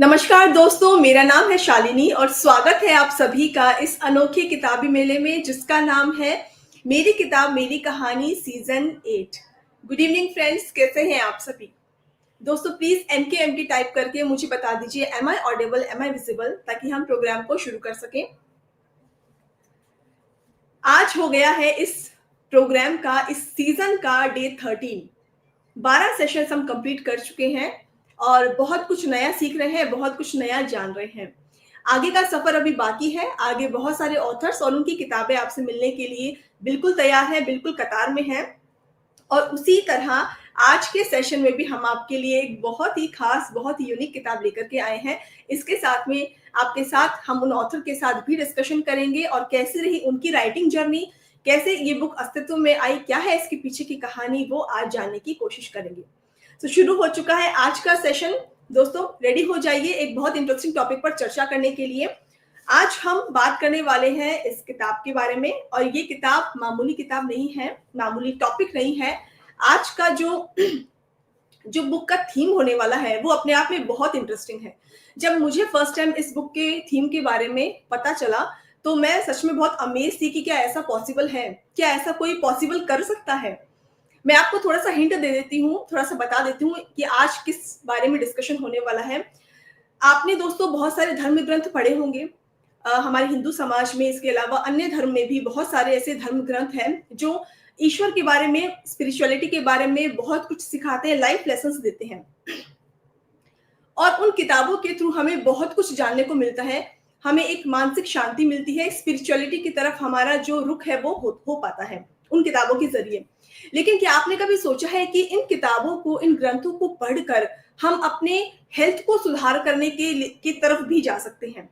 नमस्कार दोस्तों, मेरा नाम है शालिनी और स्वागत है आप सभी का इस अनोखे किताबी मेले में जिसका नाम है मेरी किताब मेरी कहानी सीजन 8। गुड इवनिंग फ्रेंड्स, कैसे हैं आप सभी? दोस्तों प्लीज एमके टाइप करके मुझे बता दीजिए, am I audible, am I visible, ताकि हम प्रोग्राम को शुरू कर सकें। आज हो गया है इस प्रोग्राम का, इस सीजन का डे 13। 12 सेशंस हम कंप्लीट कर चुके हैं और बहुत कुछ नया सीख रहे हैं, बहुत कुछ नया जान रहे हैं। आगे का सफर अभी बाकी है। आगे बहुत सारे ऑथर्स और उनकी किताबें आपसे मिलने के लिए बिल्कुल तैयार है, बिल्कुल कतार में है। और उसी तरह आज के सेशन में भी हम आपके लिए एक बहुत ही खास, बहुत ही यूनिक किताब लेकर के आए हैं। इसके साथ में आपके साथ हम उन ऑथर के साथ भी डिस्कशन करेंगे और कैसी रही उनकी राइटिंग जर्नी, कैसे ये बुक अस्तित्व में आई, क्या है इसके पीछे की कहानी, वो आज जानने की कोशिश करेंगे। तो शुरू हो चुका है आज का सेशन। दोस्तों रेडी हो जाइए एक बहुत इंटरेस्टिंग टॉपिक पर चर्चा करने के लिए। आज हम बात करने वाले हैं इस किताब के बारे में, और ये किताब मामूली किताब नहीं है, मामूली टॉपिक नहीं है। आज का जो बुक का थीम होने वाला है वो अपने आप में बहुत इंटरेस्टिंग है। जब मुझे फर्स्ट टाइम इस बुक के थीम के बारे में पता चला तो मैं सच में बहुत अमेज थी कि क्या ऐसा पॉसिबल है, क्या ऐसा कोई पॉसिबल कर सकता है। मैं आपको थोड़ा सा हिंट दे देती हूँ, थोड़ा सा बता देती हूँ कि आज किस बारे में डिस्कशन होने वाला है। आपने दोस्तों बहुत सारे धर्म ग्रंथ पढ़े होंगे। हमारे हिंदू समाज में, इसके अलावा अन्य धर्म में भी बहुत सारे ऐसे धर्म ग्रंथ हैं जो ईश्वर के बारे में, स्पिरिचुअलिटी के बारे में बहुत कुछ सिखाते हैं, लाइफ लेसन्स देते हैं। और उन किताबों के थ्रू हमें बहुत कुछ जानने को मिलता है। हमें एक मानसिक शांति मिलती है, स्पिरिचुअलिटी की तरफ हमारा जो रुख है वो हो पाता है उन किताबों के जरिए। लेकिन क्या आपने कभी सोचा है कि इन किताबों को, इन ग्रंथों को पढ़कर हम अपने हेल्थ को सुधार करने की तरफ भी जा सकते हैं?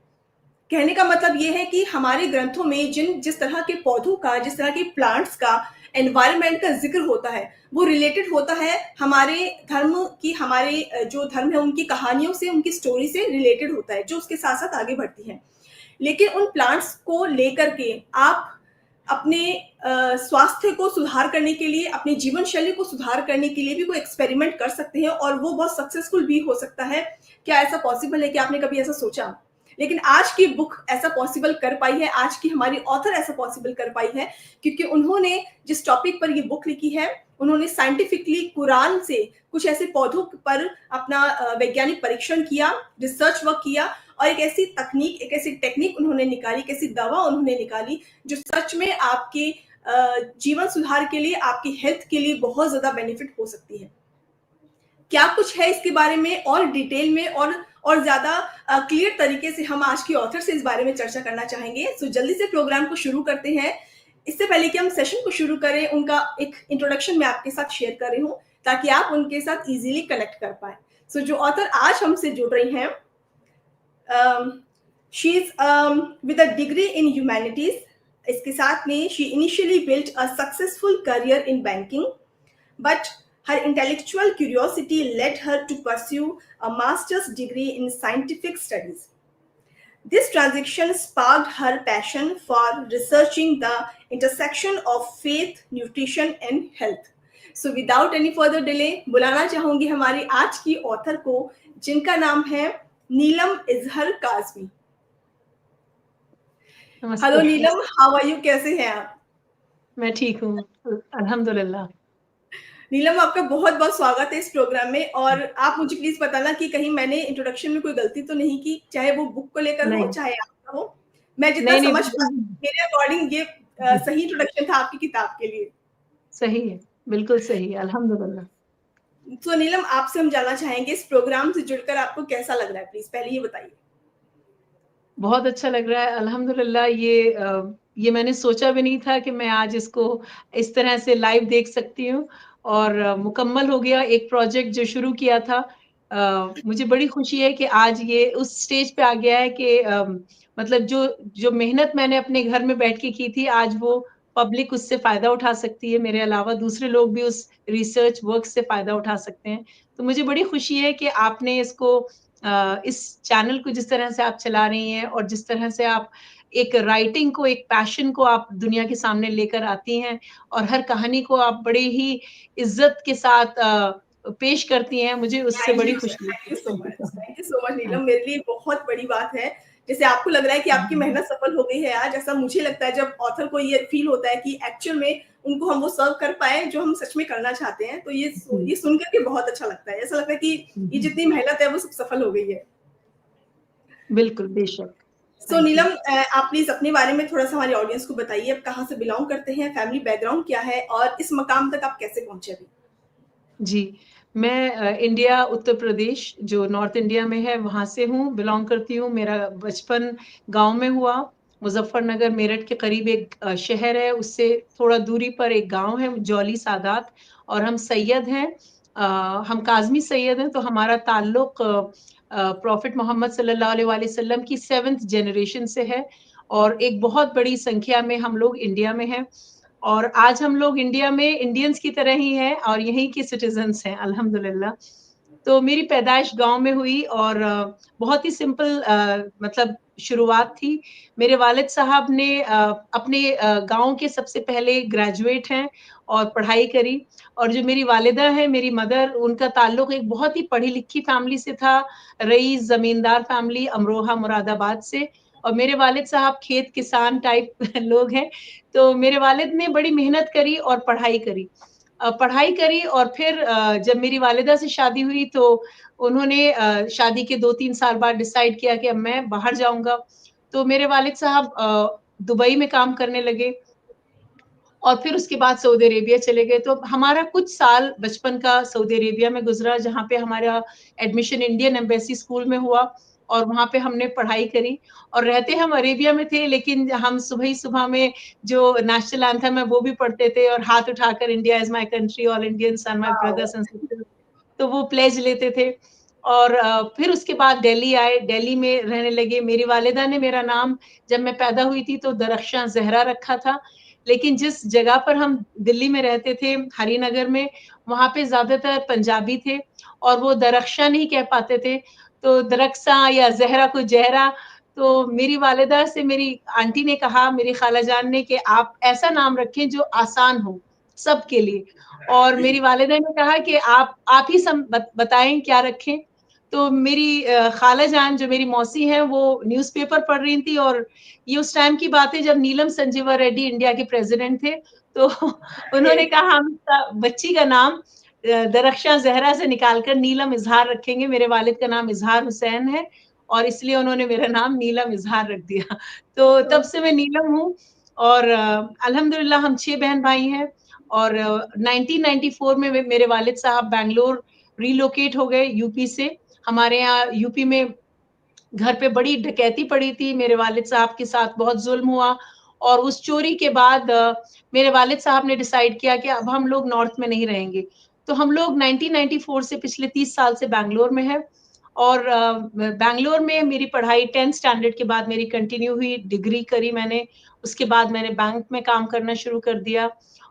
कहने का मतलब ये है कि हमारे ग्रंथों में जिस तरह के पौधों का, जिस तरह के प्लांट्स का, एनवायरनमेंट का जिक्र होता है, वो रिलेटेड होता है हमारे धर्म की, हमारे जो धर्म है उनकी कहानियों से, उनकी स्टोरी से रिलेटेड होता है, जो उसके साथ साथ आगे बढ़ती है। लेकिन उन प्लांट्स को लेकर के आप अपने स्वास्थ्य को सुधार करने के लिए, अपने जीवन शैली को सुधार करने के लिए भी कोई एक्सपेरिमेंट कर सकते हैं और वो बहुत सक्सेसफुल भी हो सकता है। क्या ऐसा पॉसिबल है? कि आपने कभी ऐसा सोचा? लेकिन आज की बुक ऐसा पॉसिबल कर पाई है, आज की हमारी ऑथर ऐसा पॉसिबल कर पाई है क्योंकि उन्होंने जिस टॉपिक पर ये बुक लिखी है, उन्होंने साइंटिफिकली कुरान से कुछ ऐसे पौधों पर अपना वैज्ञानिक परीक्षण किया, रिसर्च वर्क किया और एक ऐसी तकनीक, एक ऐसी टेक्निक उन्होंने निकाली, एक ऐसी दवा उन्होंने निकाली जो सच में आपके जीवन सुधार के लिए, आपकी हेल्थ के लिए बहुत ज्यादा बेनिफिट हो सकती है। क्या कुछ है इसके बारे में और डिटेल में और ज्यादा क्लियर तरीके से हम आज की ऑथर से इस बारे में चर्चा करना चाहेंगे। सो जल्दी से प्रोग्राम को शुरू करते हैं। इससे पहले कि हम सेशन को शुरू करें, उनका एक इंट्रोडक्शन मैं आपके साथ शेयर कर रही हूँ ताकि आप उनके साथ इजीली कनेक्ट कर पाए। सो जो ऑथर आज हमसे जुड़ रही हैं, she is with a degree in humanities. इसके साथ में she initially built a successful career in banking, but her intellectual curiosity led her to pursue a master's degree in scientific studies. This transition sparked her passion for researching the intersection of faith, nutrition, and health. So, without any further delay, बुलाना चाहूंगी हमारी आज की author को, जिनका नाम है नीलम इजहर Kazmi. Hello नमस्ते। नीलम, हाउ आर यू? कैसे हैं आप? मैं ठीक हूँ, अल्हम्दुलिल्लाह। नीलम, आपका बहुत बहुत स्वागत है इस प्रोग्राम में। और आप मुझे प्लीज बताना कि कहीं मैंने इंट्रोडक्शन में कोई गलती तो नहीं की, चाहे वो बुक को लेकर हो, नहीं, चाहे आपका हो। मैं जितना नहीं, नहीं, समझ बिल्कुल पाई मेरे अकॉर्डिंग ये सही इंट्रोडक्शन था आपकी किताब के लिए। सही है, बिल्कुल सही है, अल्हम्दुलिल्लाह। तो नीलम, आपसे हम जानना चाहेंगे इस प्रोग्राम से जुड़कर आपको कैसा लग रहा है, प्लीज पहले ये बताइए। बहुत अच्छा लग रहा है, अल्हम्दुलिल्लाह। ये मैंने सोचा भी नहीं था कि मैं आज इसको इस तरह से लाइव देख सकती हूँ और मुकम्मल हो गया एक प्रोजेक्ट जो शुरू किया था। मुझे बड़ी खुशी है कि आज ये उस स्टेज पे आ गया है कि मतलब जो जो मेहनत मैंने अपने घर में बैठ के की थी, आज वो पब्लिक उससे फ़ायदा उठा सकती है। मेरे अलावा दूसरे लोग भी उस रिसर्च वर्क से फ़ायदा उठा सकते हैं। तो मुझे बड़ी खुशी है कि आपने इसको इस चैनल को जिस तरह से आप चला रही हैं और जिस तरह से आप एक राइटिंग को, एक पैशन को आप दुनिया के सामने लेकर आती हैं और हर कहानी को आप बड़े ही इज़्ज़त के साथ पेश करती हैं, मुझे उससे थैंक बड़ी यू सर, खुशी थैंक यू होती सो है। Much, thank you so much हाँ, नीलम, मेरे लिए बहुत बड़ी बात है। जैसे आपको लग रहा है कि आपकी हाँ, मेहनत सफल हो गई है आज, ऐसा मुझे लगता है जब ऑथर को ये फील होता है कि एक्चुअल में उनको हम वो सर्व कर पाए जो हम सच में करना चाहते हैं, तो जी, ये सुन कर के बहुत अच्छा लगता है। ऐसा लगता है कि ये जी, जितनी मेहनत है वो सब सफल हो गई है। बिल्कुल, बेशक। So thank you. नीलम, आप प्लीज़ अपने बारे में थोड़ा-सा हमारी ऑडियंस को बताइए, आप कहाँ से बिलॉन्ग करते हैं, फैमिली बैकग्राउंड क्या है और इस मकाम तक आप कैसे पहुँचे अभी? जी, मैं इंडिया, उत्तर प्रदेश जो नॉर्थ इंडिया में है वहाँ से हूँ, बिलॉन्ग करती हूँ। मेरा बचपन गाँव में हुआ, मुज़फ्फरनगर मेरठ के करीब एक शहर है, उससे थोड़ा दूरी पर एक गाँव है जौली सादात और हम सैयद हैं। हम काज़मी सैयद हैं, तो हमारा ताल्लुक प्रॉफ़ेट मोहम्मद सल्लल्लाहु अलैहि वसल्लम की 7th जनरेशन से है और एक बहुत बड़ी संख्या में हम लोग इंडिया में हैं। और आज हम लोग इंडिया में इंडियंस की तरह ही हैं और यहीं के सिटिज़न्स हैं अल्हम्दुलिल्लाह। तो मेरी पैदाइश गाँव में हुई और बहुत ही सिंपल मतलब शुरुआत थी। मेरे वालिद साहब ने अपने गाँव के सबसे पहले ग्रेजुएट हैं और पढ़ाई करी और जो मेरी वालिदा हैं, मेरी मदर, उनका ताल्लुक एक बहुत ही पढ़ी-लिखी फैमिली से था, रईस ज़मींदार फैमिली अमरोहा मुरादाबाद से और मेरे वालिद साहब खेत किसान टाइप लोग हैं। तो मेरे वालिद ने बड़ी मेहनत करी और पढ़ाई करी और फिर जब मेरी वालिदा से शादी हुई तो उन्होंने शादी के 2-3 साल बाद डिसाइड किया कि अब मैं बाहर जाऊँगा। तो मेरे वालिद साहब दुबई में काम करने लगे और फिर उसके बाद सऊदी अरेबिया चले गए। तो हमारा कुछ साल बचपन का सऊदी अरेबिया में गुज़रा, जहाँ पे हमारा एडमिशन इंडियन एम्बेसी स्कूल में हुआ और वहाँ पे हमने पढ़ाई करी और रहते हम अरेबिया में थे, लेकिन हम सुबह ही सुबह में जो नेशनल एंथम है, वो भी पढ़ते थे और हाथ उठाकर India is my country, all Indians are my wow! Brothers and sisters, तो वो प्लेज लेते थे। और फिर उसके बाद दिल्ली आए, दिल्ली में रहने लगे। मेरी वालिदा ने मेरा नाम जब मैं पैदा हुई थी तो दरख्शां ज़हरा रखा था, लेकिन जिस जगह पर हम दिल्ली में रहते थे, हरिनगर में, वहाँ पे ज़्यादातर पंजाबी थे और वो दरख्शां नहीं कह पाते थे, तो दरख्सां या ज़हरा को ज़हरा। तो मेरी वालिदा से मेरी आंटी ने कहा, मेरी खाला जान ने कि आप ऐसा नाम रखें जो आसान हो सबके लिए और मेरी वालिदा ने कहा कि आप ही बताएँ क्या रखें? तो मेरी खाला जान जो मेरी मौसी हैं, वो न्यूज़पेपर पढ़ रही थी और ये उस टाइम की बात है जब नीलम संजीवा रेड्डी इंडिया के प्रेज़िडेंट थे, तो ओके, उन्होंने कहा हम इसका बच्ची का नाम दरख्शां ज़हरा से निकाल कर नीलम इज़हार रखेंगे। मेरे वालिद का नाम इज़हार हुसैन है और इसलिए उन्होंने मेरा नाम नीलम इज़हार रख दिया। तो तब से मैं ओके, नीलम हूँ और अल्हम्दुलिल्लाह हम 6 बहन-भाई हैं और 1994 में मेरे वालिद साहब बैंगलोर रिलोकेट हो गए यूपी से। हमारे यहाँ यूपी में घर पे बड़ी डकैती पड़ी थी, मेरे वालिद साहब के साथ बहुत ज़ुल्म हुआ और उस चोरी के बाद मेरे वालिद साहब ने डिसाइड किया कि अब हम लोग नॉर्थ में नहीं रहेंगे। तो हम लोग 1994 से पिछले 30 साल से बैंगलोर में हैं और बैंगलोर में मेरी पढ़ाई 10th स्टैंडर्ड के बाद मेरी कंटिन्यू हुई, डिग्री करी मैंने, उसके बाद मैंने बैंक में काम करना शुरू कर दिया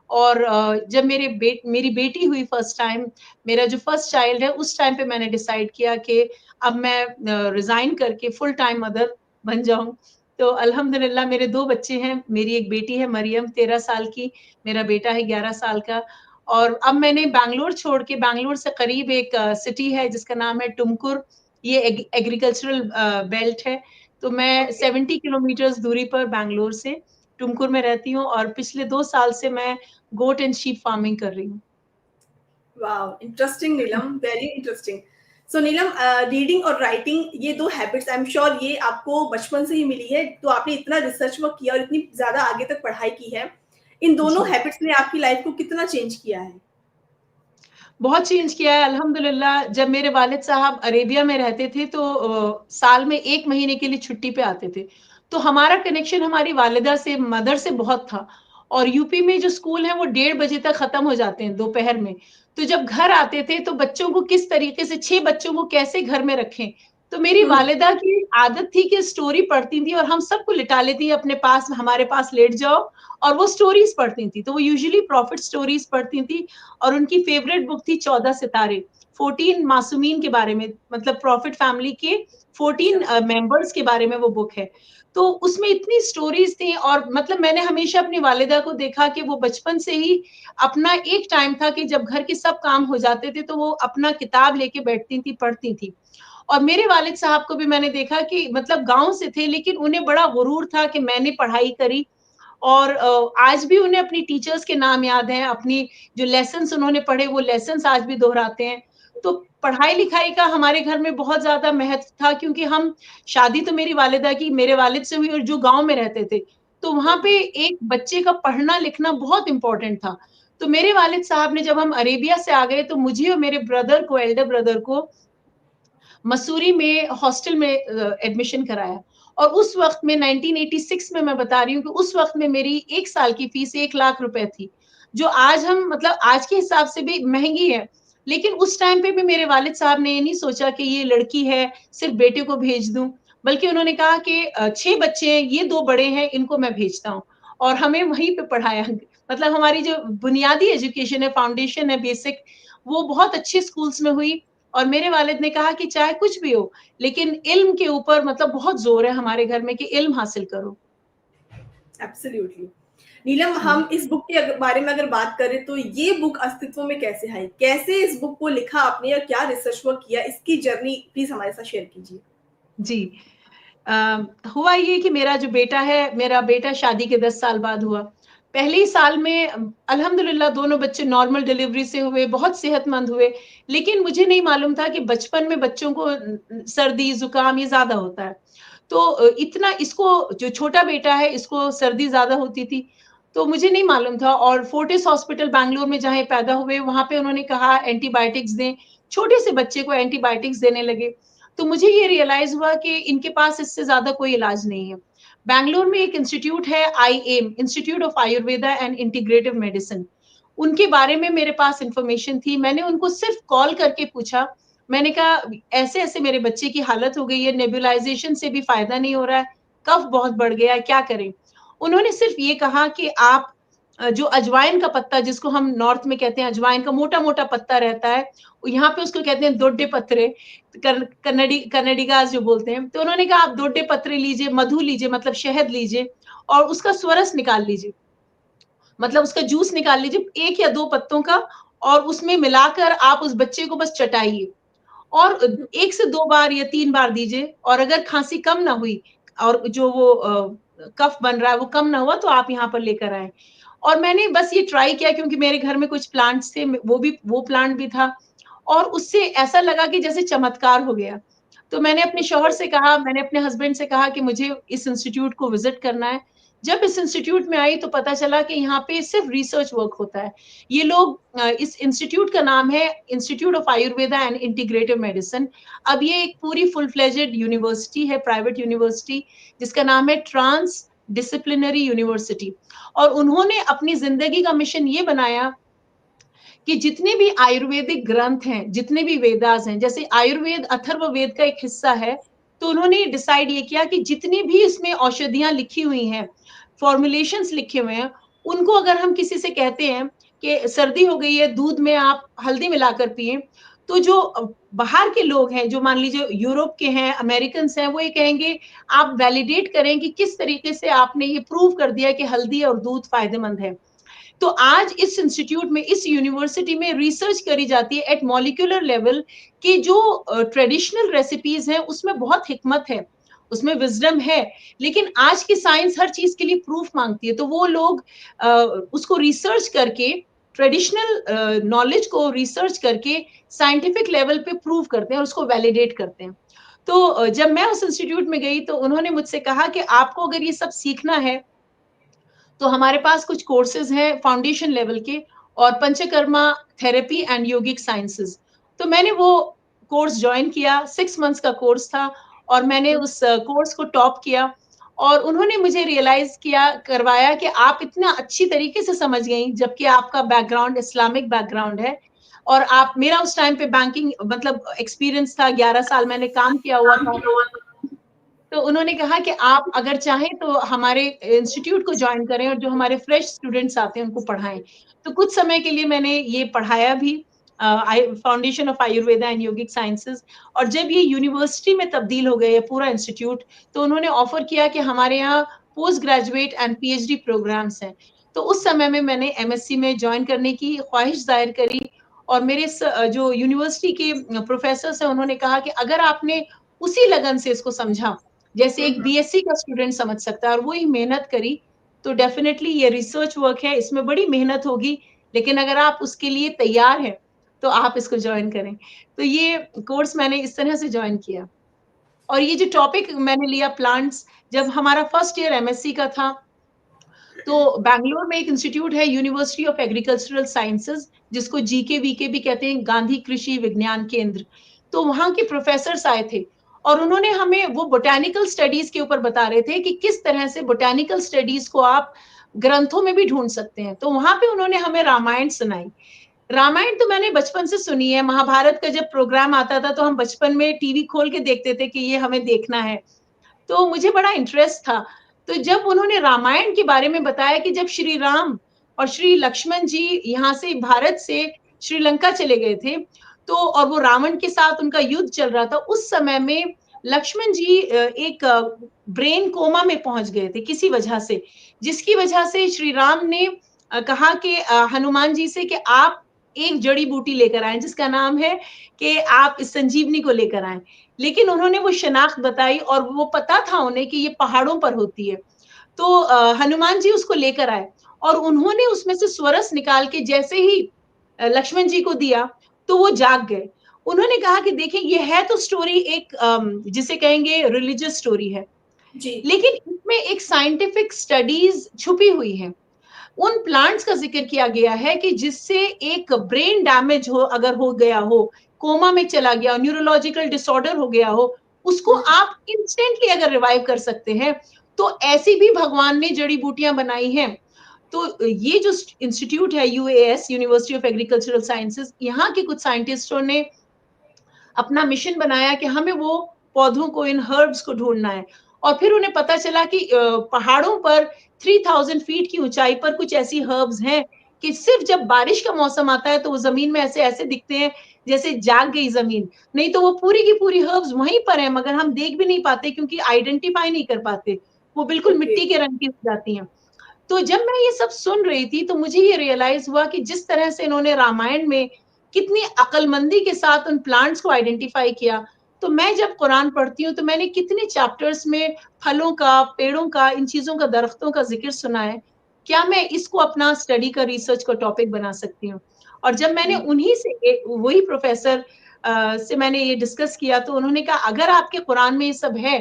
और जब मेरी बेटी हुई फर्स्ट टाइम, मेरा जो फर्स्ट चाइल्ड है, उस टाइम पे मैंने डिसाइड किया कि अब मैं रिज़ाइन करके फुल टाइम मदर बन जाऊँ। तो अल्हम्दुलिल्लाह मेरे 2 बच्चे हैं, मेरी एक बेटी है मरियम 13 साल की, मेरा बेटा है 11 साल का और अब मैंने बैंगलोर छोड़ के बैंगलोर से करीब एक सिटी है जिसका नाम है टुमकुर, ये एग्रीकल्चरल बेल्ट है, तो मैं ओके, 70 किलोमीटर्स दूरी पर बैंगलोर से टुमकुर में रहती हूँ और पिछले 2 साल से मैं गोट एंड शीप फार्मिंग कर रही हूँ। वाओ! इंटरेस्टिंग नीलम, वेरी इंटरेस्टिंग। सो नीलम, रीडिंग और राइटिंग ये 2 हैबिट्स आई एम श्योर ये आपको बचपन से ही मिली है, तो आपने इतना रिसर्च वर्क किया और इतनी ज़्यादा आगे तक पढ़ाई की है। इन दोनों जी। हैबिट्स ने आपकी लाइफ को कितना चेंज किया है? बहुत चेंज किया है अल्हम्दुलिल्लाह। जब मेरे वालिद साहब अरेबिया में रहते थे तो साल में 1 महीने के लिए छुट्टी पे आते थे। तो हमारा कनेक्शन हमारी वालिदा से, मदर से बहुत था और यूपी में जो स्कूल हैं वो 1:30 बजे तक खत्म हो जाते हैं दोपहर में। तो जब घर आते थे तो बच्चों को किस तरीके से 6 बच्चों को कैसे घर में रखें। तो मेरी हुँ, वालिदा की आदत थी कि स्टोरी पढ़ती थी और हम सबको लिटा लेती अपने पास, हमारे पास लेट जाओ और वो स्टोरीज़ पढ़ती थी। तो वो यूजुअली प्रॉफिट स्टोरीज़ पढ़ती थी और उनकी फ़ेवरेट बुक थी 14 सितारे, 14 मासूमीन के बारे में, मतलब प्रॉफिट फैमिली के 14 मेंबर्स के बारे में वो बुक है। तो उसमें इतनी स्टोरीज थी, और मतलब मैंने हमेशा अपनी वालिदा को देखा कि वो बचपन से ही अपना एक टाइम था कि जब घर के सब काम हो जाते थे तो वो अपना किताब लेके बैठती थी, पढ़ती थी। और मेरे वालिद साहब को भी मैंने देखा कि मतलब गाँव से थे, लेकिन उन्हें बड़ा गुरूर था कि मैंने पढ़ाई करी, और आज भी उन्हें अपनी टीचर्स के नाम याद हैं, अपनी जो लेसन्स उन्होंने पढ़े वो लेसन्स आज भी दोहराते हैं। तो पढ़ाई-लिखाई का हमारे घर में बहुत ज़्यादा महत्व था, क्योंकि हम शादी तो मेरी वालिदा की मेरे वालिद से हुई और जो गाँव में रहते थे। तो वहाँ पे एक बच्चे का पढ़ना-लिखना बहुत इम्पोर्टेंट था। तो मेरे वालिद साहब ने, जब हम अरेबिया से आ गए, तो मुझे और मेरे ब्रदर को, एल्डर ब्रदर को मसूरी में हॉस्टल में एडमिशन कराया। और उस वक़्त में 1986 में मैं बता रही हूँ कि उस वक़्त में मेरी 1 साल की फीस 1 लाख रुपए थी, जो आज हम मतलब आज के हिसाब से भी महँगी है। लेकिन उस टाइम पे भी मेरे वालिद साहब ने ये नहीं सोचा कि ये लड़की है, सिर्फ़ बेटे को भेज दूँ, बल्कि उन्होंने कहा कि 6 बच्चे हैं, ये 2 बड़े हैं, इनको मैं भेजता हूँ। और हमें वहीं पे पढ़ाया। मतलब हमारी जो बुनियादी एजुकेशन है, फाउंडेशन है, बेसिक, वो बहुत अच्छे स्कूल्स में हुई। और मेरे वालिद ने कहा कि चाहे कुछ भी हो, लेकिन इल्म के ऊपर मतलब बहुत ज़ोर है हमारे घर में कि इल्म हासिल करो। एब्सोल्युटली। नीलम, जी। हम इस बुक के बारे में अगर बात करें तो ये बुक अस्तित्व में कैसे आई? कैसे इस बुक को लिखा आपने या क्या रिसर्च वर्क किया? इसकी जर्नी प्लीज हमारे साथ शेयर कीजिए। जी। अ, हुआ ये कि मेरा बेटा शादी के 10 साल बाद हुआ। पहले ही साल में अल्हम्दुलिल्लाह दोनों बच्चे नॉर्मल डिलीवरी से हुए, बहुत सेहतमंद हुए। लेकिन मुझे नहीं मालूम था कि बचपन में बच्चों को सर्दी, ज़ुकाम ये ज़्यादा होता है। तो इतना इसको, जो छोटा बेटा है, इसको सर्दी ज़्यादा होती थी, तो मुझे नहीं मालूम था। और फोर्टिस हॉस्पिटल बैंगलोर में जहाँ ये पैदा हुए, वहाँ पे उन्होंने कहा एंटीबायोटिक्स दें, छोटे से बच्चे को एंटीबायोटिक्स देने लगे। तो मुझे ये रियलाइज़ हुआ कि इनके पास इससे ज़्यादा कोई इलाज नहीं है। बैंगलोर में एक इंस्टीट्यूट है, IM, institute of Ayurveda and integrative medicine. उनके बारे में मेरे पास इन्फॉर्मेशन थी। मैंने उनको सिर्फ़ कॉल करके पूछा। मैंने कहा ऐसे-ऐसे मेरे बच्चे की हालत हो गई है, नेबुलाइज़ेशन से भी फ़ायदा नहीं हो रहा है, कफ़ बहुत बढ़ गया है, क्या करें? उन्होंने सिर्फ़ ये कहा कि आप जो अजवाइन का पत्ता, जिसको हम नॉर्थ में कहते हैं अजवाइन का मोटा-मोटा पत्ता रहता है, यहाँ पे उसको कहते हैं दोड्डे पत्रे, कन्नडिगास जो बोलते हैं। तो उन्होंने कहा आप दोड्डे पत्रे लीजिए, मधु लीजिए, मतलब शहद लीजिए, और उसका स्वरस निकाल लीजिए। मतलब उसका जूस निकाल लीजिए, 1 या 2 पत्तों का, और उसमें मिलाकर आप उस बच्चे को बस चटाइए। और 1 से 2 बार या 3 बार दीजिए, और अगर खाँसी कम ना हुई, और जो वो कफ बन रहा है वो कम ना हुआ, तो आप यहाँ पर लेकर आएँ। और मैंने बस ये ट्राई किया, क्योंकि मेरे घर में कुछ प्लांट्स थे, वो प्लांट भी था, और उससे ऐसा लगा कि जैसे चमत्कार हो गया। तो मैंने अपने शौहर से कहा, मैंने अपने हस्बैंड से कहा कि मुझे इस इंस्टीट्यूट को विज़िट करना है। जब इस इंस्टीट्यूट में आई तो पता चला कि यहाँ पे सिर्फ़ रिसर्च वर्क होता है। ये लोग इस इंस्टीट्यूट का नाम है institute of Ayurveda and integrative medicine. अब ये एक पूरी फुल फ्लेजेड यूनिवर्सिटी है, प्राइवेट यूनिवर्सिटी, जिसका नाम है ट्रांस डिसिप्लिनरी यूनिवर्सिटी। और उन्होंने अपनी ज़िंदगी का मिशन ये बनाया कि जितने भी आयुर्वेदिक ग्रंथ हैं, जितने भी वेदास हैं, जैसे आयुर्वेद अथर्ववेद का एक हिस्सा है, तो उन्होंने डिसाइड ये किया कि जितनी भी इसमें औषधियाँ लिखी हुई हैं, फ़ॉर्मूलेशंस लिखे हुए हैं, उनको अगर हम किसी से कहते हैं कि सर्दी हो गई है, दूध में आप हल्दी मिलाकर पिएँ, तो जो बाहर के लोग हैं, जो मान लीजिए यूरोप के हैं, अमेरिकन्स हैं, वो ये कहेंगे, आप वैलिडेट करें कि किस तरीके से आपने ये प्रूव कर दिया कि हल्दी और दूध फ़ायदेमंद है। तो आज इस इंस्टीट्यूट में, इस यूनिवर्सिटी में रिसर्च करी जाती है एट मॉलिक्यूलर लेवल, कि जो ट्रेडिशनल रेसिपीज हैं उसमें बहुत हिकमत है, उसमें विजडम है, लेकिन आज की साइंस हर चीज के लिए प्रूफ मांगती है। तो वो लोग उसको रिसर्च करके, ट्रेडिशनल नॉलेज को रिसर्च करके साइंटिफिक लेवल पे प्रूव करते हैं और उसको वैलिडेट करते हैं। तो जब मैं उस इंस्टीट्यूट में गई तो उन्होंने मुझसे कहा कि आपको अगर ये सब सीखना है, तो हमारे पास कुछ कोर्सेज़ हैं फाउंडेशन लेवल के, और panchakarma therapy and yogic sciences. तो मैंने वो कोर्स जॉइन किया, 6 मंथ्स का कोर्स था, और मैंने उस कोर्स को टॉप किया। और उन्होंने मुझे रियलाइज़ करवाया कि आप इतना अच्छी तरीके से समझ गईं, जबकि आपका बैकग्राउंड इस्लामिक बैकग्राउंड है, और आप, मेरा उस टाइम पे बैंकिंग मतलब एक्सपीरियंस था, 11 साल मैंने काम किया हुआ था। तो उन्होंने कहा कि आप अगर चाहें तो हमारे इंस्टीट्यूट को जॉइन करें, और जो हमारे फ्रेश स्टूडेंट्स आते हैं उनको पढ़ाएँ। तो कुछ समय के लिए मैंने ये पढ़ाया भी, foundation of Ayurveda and yogic sciences. और जब ये यूनिवर्सिटी में तब्दील हो गए पूरा इंस्टीट्यूट, तो उन्होंने ऑफर किया कि हमारे यहाँ post graduate and PhD programs हैं। तो उस समय में मैंने एमएससी में ज्वाइन करने की ख्वाहिश जाहिर करी, और मेरे जो यूनिवर्सिटी के प्रोफेसर हैं उन्होंने कहा कि अगर आपने उसी लगन से इसको समझा जैसे एक बीएससी का स्टूडेंट समझ सकता है और वही मेहनत करी, तो डेफिनेटली ये रिसर्च वर्क है, इसमें बड़ी मेहनत होगी, लेकिन अगर आप उसके लिए तैयार हैं तो आप इसको ज्वाइन करें। तो ये कोर्स मैंने इस तरह से ज्वाइन किया। और ये जो टॉपिक मैंने लिया प्लांट्स, जब हमारा फर्स्ट ईयर एमएससी का था, तो बैंगलोर में एक इंस्टीट्यूट है यूनिवर्सिटी ऑफ एग्रीकल्चरल साइंसेज, जिसको जीके वीके भी कहते हैं, गांधी कृषि विज्ञान केंद्र। तो वहां के प्रोफेसर्स आए थे और उन्होंने हमें वो बोटेनिकल स्टडीज के ऊपर बता रहे थे कि किस तरह से बोटेनिकल स्टडीज को आप ग्रंथों में भी ढूंढ सकते हैं। तो वहां पे उन्होंने हमें रामायण सुनाई। रामायण तो मैंने बचपन से सुनी है, महाभारत का जब प्रोग्राम आता था तो हम बचपन में टीवी खोल के देखते थे कि ये हमें देखना है, तो मुझे बड़ा इंटरेस्ट था। तो जब उन्होंने रामायण के बारे में बताया कि जब श्री राम और श्री लक्ष्मण जी यहाँ से भारत से श्रीलंका चले गए थे, तो और वो रावण के साथ उनका युद्ध चल रहा था, उस समय में लक्ष्मण जी एक ब्रेन कोमा में पहुंच गए थे किसी वजह से, जिसकी वजह से श्री राम ने कहा कि हनुमान जी से कि आप एक जड़ी बूटी लेकर आए जिसका नाम है कि आप इस संजीवनी को लेकर आए। लेकिन उन्होंने वो शनाख्त बताई और वो पता था उन्हें कि ये पहाड़ों पर होती है। तो हनुमान जी उसको लेकर आए और उन्होंने उसमें से स्वरस निकाल के जैसे ही लक्ष्मण जी को दिया तो वो जाग गए। उन्होंने कहा कि देखिए ये है तो स्टोरी एक जिसे कहेंगे रिलीजियस स्टोरी है, जी। लेकिन इसमें एक साइंटिफिक स्टडीज छुपी हुई है। उन प्लांट्स का जिक्र किया गया है कि जिससे एक ब्रेन डैमेज हो, अगर हो गया हो, कोमा में चला गया, न्यूरोलॉजिकल डिसऑर्डर हो गया हो, उसको आप इंस्टेंटली अगर रिवाइव कर सकते हैं, तो ऐसी भी भगवान ने जड़ी बूटियां बनाई हैं। तो ये जो इंस्टीट्यूट है UAS, university of agricultural sciences, यहाँ के कुछ साइंटिस्टों ने अपना मिशन बनाया कि हमें वो पौधों को, इन हर्ब्स को ढूंढना है। और फिर उन्हें पता चला कि पहाड़ों पर 3000 फीट की ऊंचाई पर कुछ ऐसी हर्ब्स हैं कि सिर्फ जब बारिश का मौसम आता है तो वो जमीन में ऐसे ऐसे दिखते हैं जैसे जाग गई जमीन, नहीं तो वो पूरी की पूरी हर्ब्स वहीं पर है, मगर हम देख भी नहीं पाते क्योंकि आइडेंटिफाई नहीं कर पाते, वो बिल्कुल ओके। मिट्टी के रंग की हो जाती हैं। तो जब मैं ये सब सुन रही थी तो मुझे ये रियलाइज हुआ कि जिस तरह से इन्होंने रामायण में कितनी अकलमंदी के साथ उन प्लांट्स को आइडेंटिफाई किया, तो मैं जब कुरान पढ़ती हूँ तो मैंने कितने चैप्टर्स में फलों का, पेड़ों का, इन चीजों का, दरख्तों का जिक्र सुना है। क्या मैं इसको अपना स्टडी का, रिसर्च का टॉपिक बना सकती हूँ? और जब मैंने उन्हीं से वही प्रोफेसर से मैंने ये डिस्कस किया तो उन्होंने कहा अगर आपके कुरान में ये सब है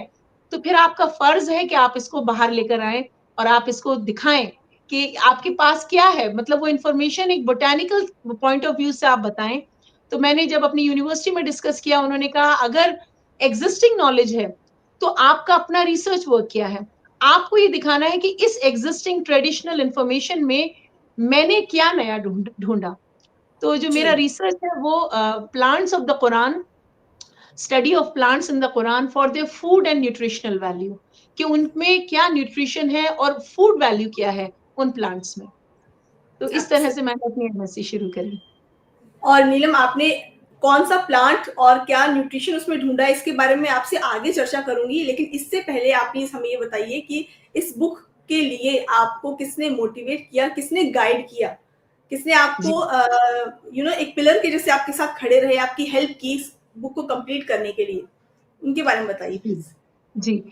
तो फिर आपका फर्ज है कि आप इसको बाहर लेकर आए और आप इसको दिखाएं कि आपके पास क्या है, मतलब वो इंफॉर्मेशन एक बोटेनिकल पॉइंट ऑफ व्यू से आप बताएं। तो मैंने जब अपनी यूनिवर्सिटी में डिस्कस किया, उन्होंने कहा अगर एग्जिस्टिंग नॉलेज है तो आपका अपना रिसर्च वर्क क्या है, आपको ये दिखाना है कि इस एग्जिस्टिंग ट्रेडिशनल इंफॉर्मेशन में मैंने क्या नया ढूंढा। तो जो जी। मेरा रिसर्च है वो plants of the Quran, study of plants in the Quran for their food and nutritional value, कि उनमें क्या न्यूट्रिशन है और फूड वैल्यू क्या है उन प्लांट्स में। तो इस तरह अच्छा। से मैंने अपनी एमएससी शुरू करी। और नीलम, आपने कौन सा प्लांट और क्या न्यूट्रिशन उसमें ढूंढा, इसके बारे में आपसे आगे चर्चा करूंगी, लेकिन इससे पहले आप प्लीज हमें ये बताइए कि इस बुक के लिए आपको किसने मोटिवेट किया, किसने गाइड किया, किसने जी आपको एक पिलर के जैसे आपके साथ खड़े रहे, आपकी हेल्प की इस बुक को कंप्लीट करने के लिए, उनके बारे में बताइए जी प्लीज। जी।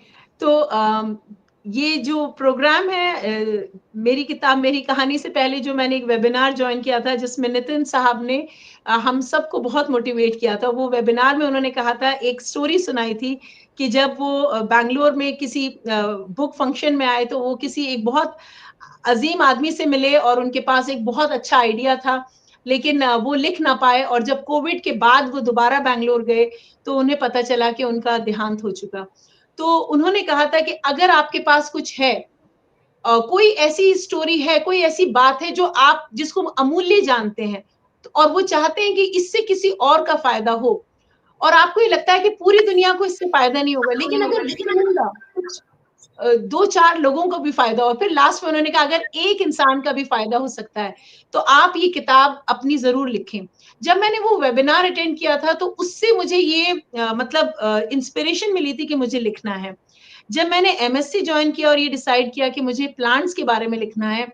तो ये जो प्रोग्राम है, मेरी किताब मेरी कहानी से पहले जो मैंने एक वेबिनार ज्वाइन किया था जिसमें नितिन साहब ने हम सबको बहुत मोटिवेट किया था। वो वेबिनार में उन्होंने कहा था, एक स्टोरी सुनाई थी कि जब वो बैंगलोर में किसी बुक फंक्शन में आए तो वो किसी एक बहुत अजीम आदमी से मिले और उनके पास एक बहुत अच्छा आइडिया था, लेकिन वो लिख ना पाए, और जब कोविड के बाद वो दोबारा बैंगलोर गए तो उन्हें पता चला कि उनका देहांत हो चुका। तो उन्होंने कहा था कि अगर आपके पास कुछ है, कोई ऐसी स्टोरी है, कोई ऐसी बात है जो आप जिसको अमूल्य जानते हैं, तो और वो चाहते हैं कि इससे किसी और का फायदा हो, और आपको ये लगता है कि पूरी दुनिया को इससे फायदा नहीं होगा, लेकिन अगर ढूंढूंगा, कुछ 2-4 लोगों को भी फायदा हो। फिर लास्ट में उन्होंने कहा अगर एक इंसान का भी फायदा हो सकता है तो आप ये किताब अपनी जरूर लिखें। जब मैंने वो वेबिनार अटेंड किया था तो उससे मुझे ये मतलब इंस्पिरेशन मिली थी कि मुझे लिखना है। जब मैंने एमएससी ज्वाइन किया और ये डिसाइड किया कि मुझे प्लांट्स के बारे में लिखना है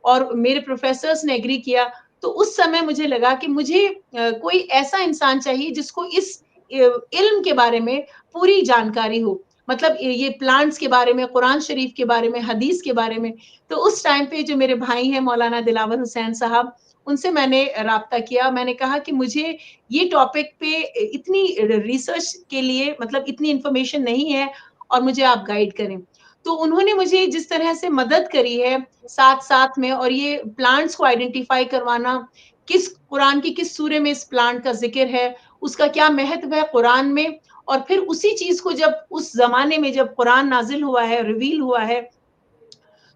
और मेरे प्रोफेसर्स ने एग्री किया, तो उस समय मुझे लगा कि मुझे कोई ऐसा इंसान चाहिए जिसको इस इल्म के बारे में पूरी जानकारी हो। मतलब ये प्लांट्स के बारे में, कुरान शरीफ के बारे में, हदीस के बारे में। तो उस टाइम पे जो मेरे भाई हैं मौलाना दिलावर हुसैन साहब, उनसे मैंने राब्ता किया। मैंने कहा कि मुझे ये टॉपिक पे इतनी रिसर्च के लिए मतलब इतनी इन्फॉर्मेशन नहीं है और मुझे आप गाइड करें। तो उन्होंने मुझे जिस तरह से मदद करी है साथ-साथ में और ये प्लांट्स को आइडेंटिफाई करवाना, किस कुरान की किस सूरे में इस प्लांट का ज़िक्र है, उसका क्या महत्व है कुरान में और फिर उसी चीज़ को जब उस ज़माने में जब कुरान नाज़िल हुआ है, रिवील हुआ है,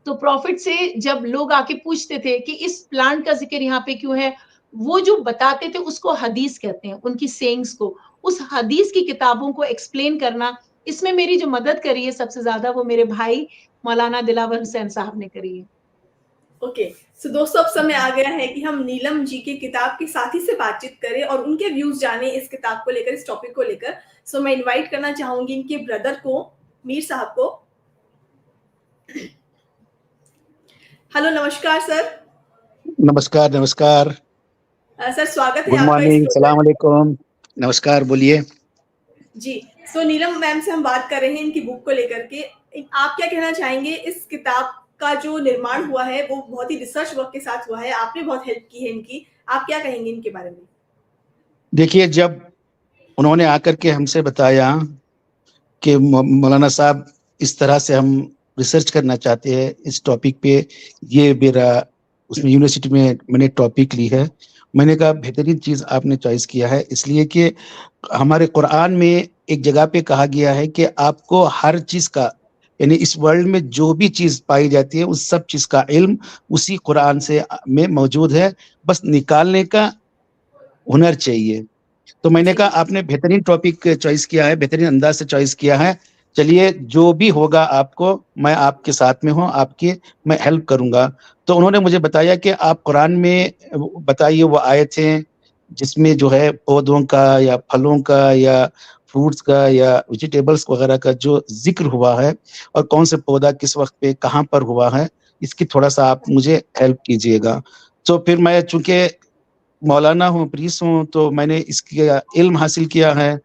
तो प्रॉफिट से जब लोग आके पूछते थे कि इस प्लांट का ज़िक्र यहाँ पे क्यों है, वो जो बताते थे उसको हदीस कहते हैं, उनकी सेइंग्स को। उस हदीस की किताबों को एक्सप्लेन करना, इसमें मेरी जो मदद करी है सबसे ज़्यादा वो मेरे भाई मौलाना दिलावर हुसैन साहब ने करी है। ओके, सो दोस्तों अब समय आ गया है कि हम नीलम जी की किताब के साथी से बातचीत करें और उनके व्यूज जानें इस किताब को लेकर, इस टॉपिक को लेकर। सो मैं इनवाइट करना चाहूंगी इनके ब्रदर को, मीर साहब को। हेलो, नमस्कार सर। नमस्कार नमस्कार। सर स्वागत है गुड आपका इस मॉर्निंग, प्रोग्राम सलाम अलैकुम। नमस्कार, बोलिए। जी। सो नीलम मैम से हम बात कर रहे हैं इनकी बुक को लेकर के। आप क्या कहना चाहेंगे, इस किताब का जो निर्माण हुआ है वो बहुत ही रिसर्च वर्क के साथ हुआ है, आपने बहुत हेल्प की है इनकी, आप क्या कहेंगे इनके बारे में? देखिए, जब उन्होंने आकर के हमसे बताया कि मौलाना साहब इस तरह से हम रिसर्च करना चाहते हैं इस टॉपिक पे, ये मेरा उसमें यूनिवर्सिटी में मैंने टॉपिक ली है। मैंने कहा बेहतरीन चीज़ आपने चॉइस किया है, इसलिए कि हमारे कुरान में एक जगह पे कहा गया है कि आपको हर चीज़ का, यानी इस वर्ल्ड में जो भी चीज़ पाई जाती है उस सब चीज़ का इल्म उसी कुरान से में मौजूद है, बस निकालने का हुनर चाहिए। तो मैंने कहा आपने बेहतरीन टॉपिक चॉइस किया है, बेहतरीन अंदाज से चॉइस किया है। चलिए, जो भी होगा आपको, मैं आपके साथ में हूँ, आपकी मैं हेल्प करूँगा। तो उन्होंने मुझे बताया कि आप कुरान में बताइए वो आयतें जिसमें जो है पौधों का या फलों का या फ्रूट्स का या वेजिटेबल्स वगैरह का जो ज़िक्र हुआ है और कौन से पौधा किस वक़्त पे कहाँ पर हुआ है, इसकी थोड़ा-सा आप मुझे हेल्प कीजिएगा। तो फिर मैं चूँकि मौलाना हूँ, प्रीस हूँ, तो मैंने इसकी इल्म हासिल किया है।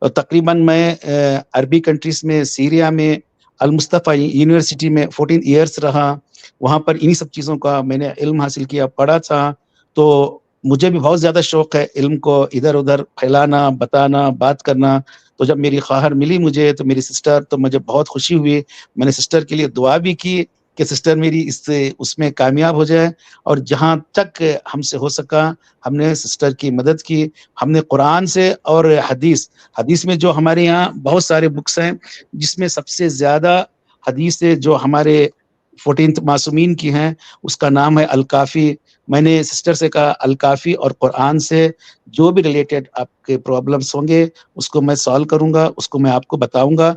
और तकरीबन मैं अरबी कंट्रीज़ में, सीरिया में, अल-मुस्तफ़ा यूनिवर्सिटी में 14 इयर्स रहा। वहाँ पर इन्हीं सब चीज़ों का मैंने इल्म हासिल किया, पढ़ा था। तो मुझे भी बहुत ज़्यादा शौक है इल्म को इधर-उधर फैलाना, बताना, बात करना। तो जब मेरी ख़्वाहर मिली मुझे, तो मेरी सिस्टर, तो मुझे बहुत खुशी हुई। मैंने सिस्टर के लिए दुआ भी की कि सिस्टर मेरी उसमें कामयाब हो जाए, और जहाँ तक हमसे हो सका हमने सिस्टर की मदद की। हमने कुरान से और हदीस में जो हमारे यहाँ बहुत सारे बुक्स हैं, जिसमें सबसे ज़्यादा हदीस है जो हमारे 14th मासूमीन की हैं, उसका नाम है अल-काफ़ी। मैंने सिस्टर से कहा अल-काफ़ी और कुरान से जो भी रिलेटेड आपके प्रॉब्लम्स होंगे उसको मैं सॉल्व करूँगा, उसको मैं आपको बताऊँगा।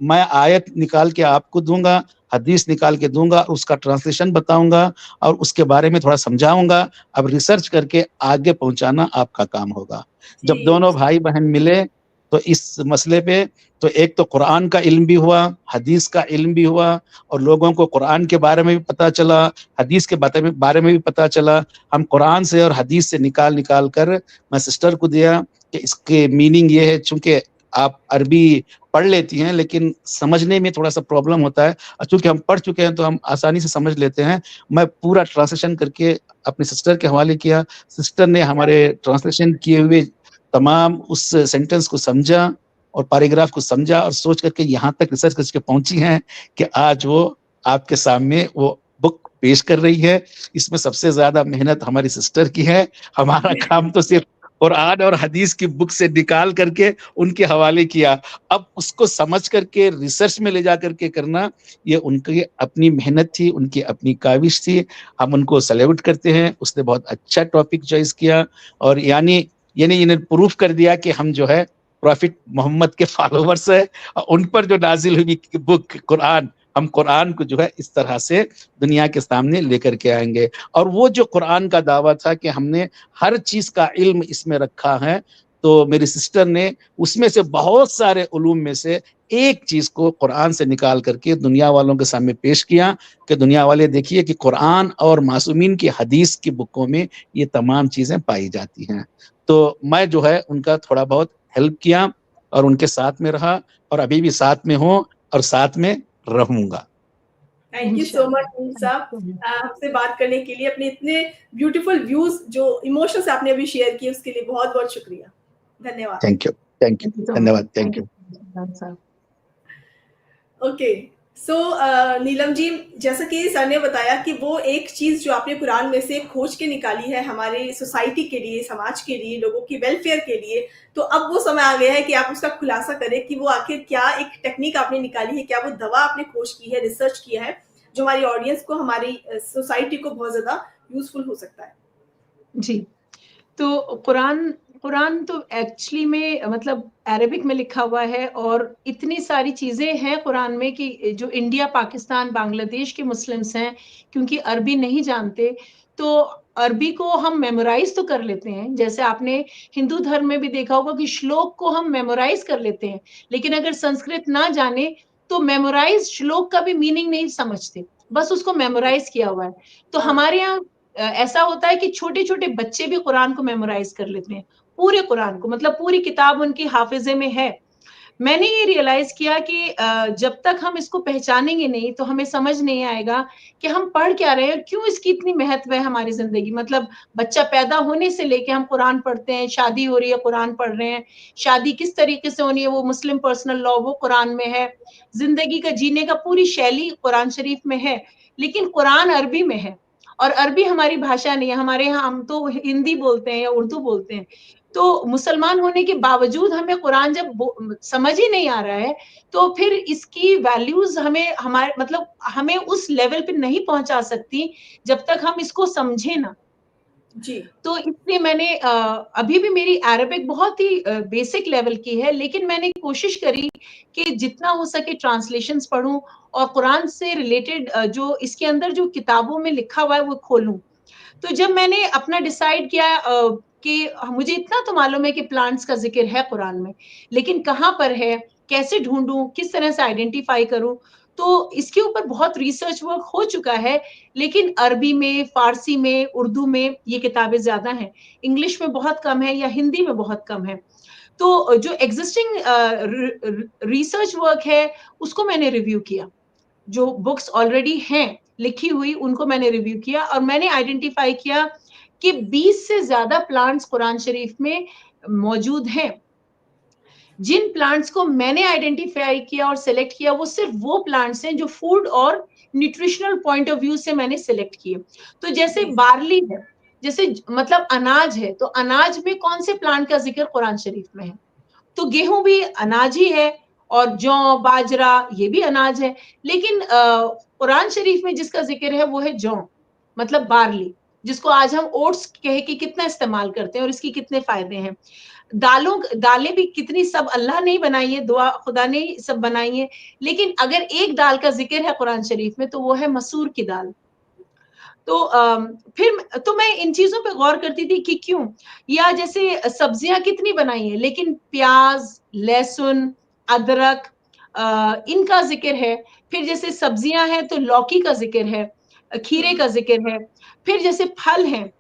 मैं आयत निकाल के आपको दूँगा, हदीस निकाल के दूँगा, उसका ट्रांसलेशन बताऊँगा और उसके बारे में थोड़ा समझाऊँगा। अब रिसर्च करके आगे पहुँचाना आपका काम होगा। जब जी। दोनों भाई-बहन मिले तो इस मसले पे, तो एक तो कुरान का इल्म भी हुआ, हदीस का इल्म भी हुआ, और लोगों को कुरान के बारे में भी पता चला, हदीस के बारे में भी पता चला। हम कुरान से और हदीस से निकाल कर मैं सिस्टर को दिया कि इसके मीनिंग ये है। चूँकि आप अरबी पढ़ लेती हैं लेकिन समझने में थोड़ा-सा प्रॉब्लम होता है, और चूँकि हम पढ़ चुके हैं तो हम आसानी से समझ लेते हैं। मैं पूरा ट्रांसलेशन करके अपनी सिस्टर के हवाले किया। सिस्टर ने हमारे ट्रांसलेशन किए हुए तमाम उस सेंटेंस को समझा और पैराग्राफ को समझा और सोच करके यहाँ तक रिसर्च करके पहुँची हैं कि आज वो आपके सामने वो बुक पेश कर रही है। इसमें सबसे ज़्यादा मेहनत हमारी सिस्टर की है। हमारा काम तो सिर्फ़ कुरान और हदीस की बुक से निकाल करके उनके हवाले किया। अब उसको समझ करके रिसर्च में ले जा करके करना, ये उनकी अपनी मेहनत थी, उनकी अपनी काविश थी। हम उनको सैल्यूट करते हैं। उसने बहुत अच्छा टॉपिक चॉइस किया और यानी इन्हें प्रूफ कर दिया कि हम जो है प्रॉफिट मोहम्मद के फॉलोवर्स है, और उन पर जो नाजिल हुई बुक कुरान, हम कुरान को जो है इस तरह से दुनिया के सामने लेकर के आएंगे। और वो जो कुरान का दावा था कि हमने हर चीज का इल्म इसमें रखा है, तो मेरी सिस्टर ने उसमें से बहुत सारे उलूम में से एक चीज को कुरान से निकाल करके दुनिया वालों के सामने पेश किया कि दुनिया वाले देखिए कि कुरान और मासूमीन की हदीस की बुकों में ये तमाम चीजें पाई जाती हैं। तो मैं जो है उनका थोड़ा बहुत हेल्प किया और उनके साथ में रहा, और अभी भी साथ में हूँ और साथ में रहूंगा। थैंक यू सो मच नूर साहब, हमसे बात करने के लिए, अपने इतने ब्यूटीफुल व्यूज जो इमोशंस आपने अभी शेयर किए उसके लिए बहुत बहुत शुक्रिया, धन्यवाद। थैंक यू, थैंक यू, धन्यवाद, थैंक यू। ओके, सो नीलम जी, जैसा कि सर ने बताया कि वो एक चीज जो आपने कुरान में से खोज के निकाली है हमारे सोसाइटी के लिए, समाज के लिए, लोगों की वेलफेयर के लिए, तो अब वो समय आ गया है कि आप उसका खुलासा करें कि वो आखिर क्या एक टेक्निक आपने निकाली है, क्या वो दवा आपने खोज की है, रिसर्च किया है, जो हमारी ऑडियंस को, हमारी सोसाइटी को बहुत ज्यादा यूजफुल हो सकता है। जी, तो कुरान तो एक्चुअली में मतलब अरबिक में लिखा हुआ है, और इतनी सारी चीज़ें हैं कुरान में कि जो इंडिया, पाकिस्तान, बांग्लादेश के मुस्लिम्स हैं, क्योंकि अरबी नहीं जानते, तो अरबी को हम मेमोराइज़ तो कर लेते हैं। जैसे आपने हिंदू धर्म में भी देखा होगा कि श्लोक को हम मेमोराइज़ कर लेते हैं, लेकिन अगर संस्कृत ना जाने, तो मेमोराइज़ श्लोक का भी मीनिंग नहीं समझते, बस उसको मेमोराइज़ किया हुआ है। तो हमारे यहाँ ऐसा होता है कि छोटे-छोटे बच्चे भी कुरान को मेमोराइज़ कर लेते हैं, पूरे कुरान को, मतलब पूरी किताब उनकी हाफ़िज़े में है। मैंने ये रियलाइज़ किया कि जब तक हम इसको पहचानेंगे नहीं, तो हमें समझ नहीं आएगा कि हम पढ़ क्या रहे हैं, क्यों इसकी इतनी महत्व है हमारी ज़िंदगी। मतलब बच्चा पैदा होने से लेके हम कुरान पढ़ते हैं, शादी हो रही है, कुरान पढ़ रहे हैं, शादी किस तरीके से होनी है, वो मुस्लिम पर्सनल लॉ, वो कुरान में है, ज़िंदगी का जीने का पूरी शैली कुरान शरीफ में है, लेकिन कुरान अरबी में है, और अरबी हमारी भाषा नहीं है। हमारे यहाँ हम तो हिंदी बोलते हैं या उर्दू बोलते हैं। तो मुसलमान होने के बावजूद हमें कुरान जब समझ ही नहीं आ रहा है, तो फिर इसकी वैल्यूज़ हमें, हमारे मतलब हमें उस लेवल पे नहीं पहुँचा सकती, जब तक हम इसको समझें ना। जी। तो इसलिए मैंने अभी भी मेरी अरबिक बहुत ही बेसिक लेवल की है, लेकिन मैंने कोशिश करी कि जितना हो सके ट्रांसलेशंस पढूँ और कुरान से रिलेटेड जो इसके अंदर जो किताबों में लिखा हुआ है वो खोलूँ। तो जब मैंने अपना डिसाइड किया कि मुझे इतना तो मालूम है कि प्लांट्स का ज़िक्र है कुरान में, लेकिन कहाँ पर है, कैसे ढूँढूँ, किस तरह से आइडेंटिफ़ाई करूँ? तो इसके ऊपर बहुत रिसर्च वर्क हो चुका है, लेकिन अरबी में, फ़ारसी में, उर्दू में ये किताबें ज़्यादा हैं। इंग्लिश में बहुत कम है या हिंदी में बहुत कम है। तो जो एक्जिस्टिंग रिसर्च वर्क है, उसको मैंने रिव्यू किया। जो बुक्स ऑलरेडी हैं, लिखी हुई, उनको मैंने रिव्यू किया और मैंने आइडेंटिफ़ाई किया कि 20 से ज़्यादा प्लांट्स कुरान शरीफ में मौजूद हैं। जिन प्लांट्स को मैंने आइडेंटिफ़ाई किया और सिलेक्ट किया, वो सिर्फ़ वो प्लांट्स हैं जो फूड और न्यूट्रिशनल पॉइंट ऑफ व्यू से मैंने सिलेक्ट किए। तो जैसे बार्ली है, जैसे मतलब अनाज है, तो अनाज में कौन से प्लांट का ज़िक्र कुरान शरीफ में है? तो गेहूँ भी अनाज ही है और जौ, बाजरा ये भी अनाज है। लेकिन कुरान शरीफ में जिसका ज़िक्र है वो है जौ, मतलब बार्ली, जिसको आज हम ओट्स कह के कितना इस्तेमाल करते हैं और इसके कितने फ़ायदे हैं। दालें भी कितनी सब अल्लाह ने ही बनाई है, दुआ खुदा ने ही सब बनाई है। लेकिन अगर एक दाल का ज़िक्र है कुरान शरीफ में तो वो है मसूर की दाल। तो फिर तो मैं इन चीज़ों पे गौर करती थी कि क्यों? या जैसे सब्जियाँ कितनी बनाई हैं, लेकिन प्याज़, लहसुन, अदरक इनका ज़िक्र है। फिर जैसे सब्जियाँ हैं तो लौकी का ज़िक्र है, खीरे का ज़िक्र है। फिर जैसे फल हैं,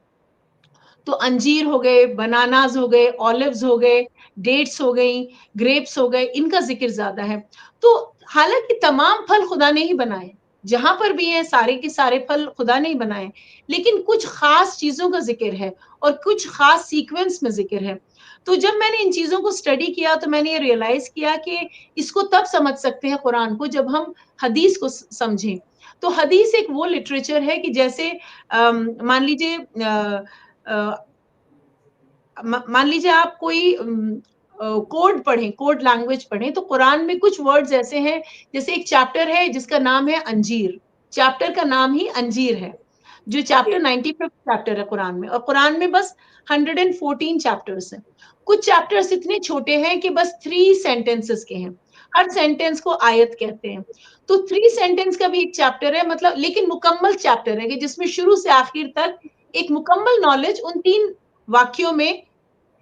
तो अंजीर हो गए, बनानाज़ हो गए, ऑलिव्स हो गए, डेट्स हो गई, ग्रेप्स हो गए, इनका ज़िक्र ज़्यादा है। तो हालाँकि तमाम फल खुदा ने ही बनाए, जहाँ पर भी हैं सारे के सारे फल खुदा ने ही बनाए, लेकिन कुछ ख़ास चीज़ों का ज़िक्र है और कुछ ख़ास सीक्वेंस में ज़िक्र है। तो जब मैंने इन चीज़ों को स्टडी किया तो मैंने ये रियलाइज़ किया कि इसको तब समझ सकते हैं कुरान को जब हम हदीस को समझें। तो हदीस एक वो लिटरेचर है कि जैसे मान लीजिए अ, मान लीजिए आप कोई कोड पढ़ें, कोड लैंग्वेज पढ़ें, तो कुरान में कुछ वर्ड्स ऐसे हैं, जैसे एक चैप्टर है जिसका नाम है अंजीर, चैप्टर का नाम ही अंजीर है। जो चैप्टर 95 चैप्टर है कुरान में, और कुरान में बस 114 चैप्टर्स हैं। कुछ चैप्टर्स इतने छोटे हैं कि बस 3 सेंटेंसेस के हैं, हर सेंटेंस को आयत कहते हैं। तो 3 सेंटेंस का भी एक चैप्टर है, मतलब लेकिन मुकम्मल चैप्टर है कि जिसमें शुरू से आखिर तक एक मुकम्मल नॉलेज उन 3 वाक्यों में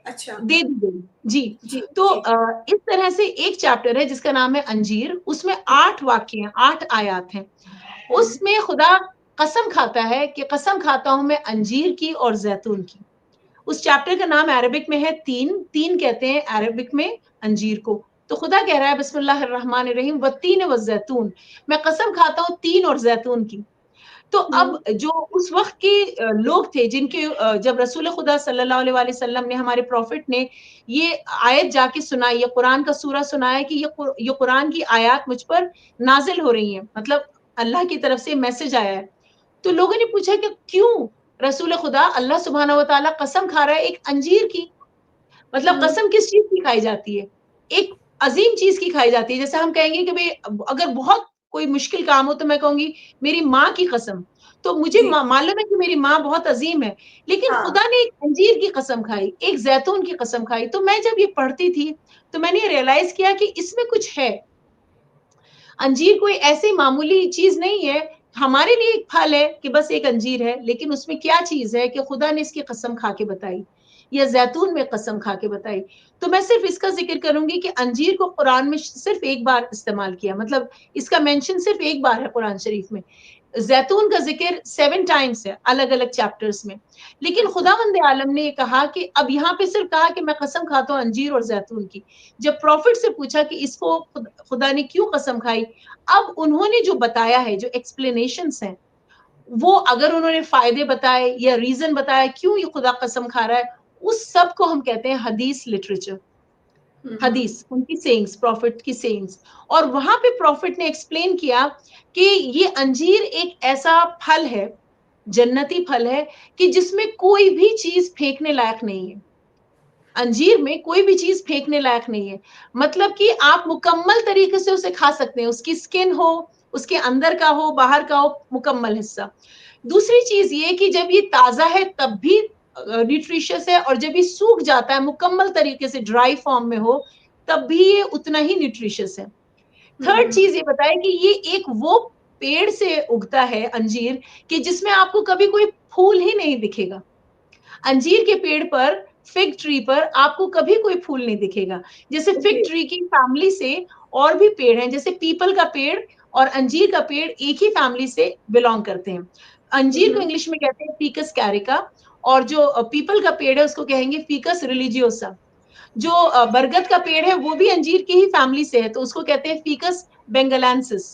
अच्छा दे दी गई। जी, जी तो जी इस तरह से एक चैप्टर है जिसका नाम है अंजीर, उसमें 8 वाक्य हैं, 8 आयात हैं। उसमें खुदा कसम खाता है कि कसम खाता हूं मैं अंजीर की और जैतून की। उस चैप्टर का नाम अरबिक में है तीन, तीन कहते हैं अरबिक में अंजीर को। तो खुदा कह रहा है बिस्मिल्लाहिर्रहमानिर्रहीम वत्तीन व जैतून, मैं कसम खाता हूं तीन और जैतून की। तो अब जो उस वक्त के लोग थे जिनके जब रसूल खुदा सल्लल्लाहु अलैहि वसल्लम ने, हमारे प्रॉफिट ने ये आयत जाके सुनाई, ये कुरान का सूरा सुनाया कि ये कुरान की आयत मुझ पर नाजिल हो रही है, मतलब अल्लाह की तरफ से मैसेज आया है। तो लोगों ने पूछा कि क्यों रसूल खुदा, अल्लाह सुब्हानहू व तआला कसम खा रहा है एक अंजीर की, मतलब कसम किस चीज की खाई जाती है? एक अजीम चीज की खाई जाती है। जैसे हम कहेंगे कि भाई अगर बहुत कोई मुश्किल काम हो तो मैं कहूंगी मेरी माँ की कसम, तो मुझे जी मालूम है कि मेरी माँ बहुत अजीम है, लेकिन हाँ खुदा ने एक अंजीर की कसम खाई, एक जैतून की कसम खाई। तो मैं जब ये पढ़ती थी तो मैंने रियलाइज किया कि इसमें कुछ है। अंजीर कोई ऐसी मामूली चीज नहीं है, हमारे लिए एक फल है कि बस एक अंजीर है, लेकिन उसमें क्या चीज है कि खुदा ने इसकी कसम खा के बताई, या जैतून में कसम खा के बताई। तो मैं सिर्फ इसका जिक्र करूंगी कि अंजीर को कुरान में सिर्फ एक बार इस्तेमाल किया, मतलब इसका मेंशन सिर्फ एक बार है कुरान शरीफ में। जैतून का जिक्र 7 टाइम्स है अलग अलग चैप्टर्स में। लेकिन खुदावंद आलम ने कहा कि अब यहाँ पे सिर्फ कहा कि मैं कसम खाता हूँ अंजीर और जैतून की। जब प्रॉफिट से पूछा कि इसको खुदा ने क्यों कसम खाई, अब उन्होंने जो बताया है, जो एक्सप्लेनेशंस हैं, वो अगर उन्होंने फायदे बताए या रीजन बताया क्यों ये खुदा कसम खा रहा है, उस सब को हम कहते हैं हदीस लिटरेचर। हदीस, उनकी सेइंग्स, प्रॉफिट की सेइंग्स। और वहां पे प्रॉफिट ने एक्सप्लेन किया कि ये अंजीर एक ऐसा फल है, जन्नती फल है, कि जिसमें कोई भी चीज फेंकने लायक नहीं है। अंजीर में कोई भी चीज फेंकने लायक नहीं है, मतलब कि आप मुकम्मल तरीके से उसे खा सकते हैं, उसकी स्किन हो, उसके अंदर का हो, बाहर का हो, मुकम्मल हिस्सा। दूसरी चीज ये कि जब ये ताजा है तब भी न्यूट्रिशियस है, और जब ये सूख जाता है मुकम्मल तरीके से ड्राई फॉर्म में हो तब भी ये उतना ही न्यूट्रिशियस है। थर्ड चीज ये बताया कि ये एक वो पेड़ से उगता है अंजीर कि जिसमें आपको कभी कोई फूल ही नहीं दिखेगा। अंजीर के पेड़ पर, फिग ट्री पर आपको कभी कोई फूल नहीं दिखेगा। जैसे फिग ट्री की फैमिली से और भी पेड़ हैं, जैसे पीपल का पेड़ और अंजीर का पेड़ एक ही फैमिली से बिलोंग करते हैं। अंजीर को इंग्लिश में कहते हैं फीकस कैरिका, और जो पीपल का पेड़ है उसको कहेंगे फीकस रिलीजियोसा। जो बरगद का पेड़ है वो भी अंजीर की ही फैमिली से है, तो उसको कहते हैं फीकस बेंगलांसिस।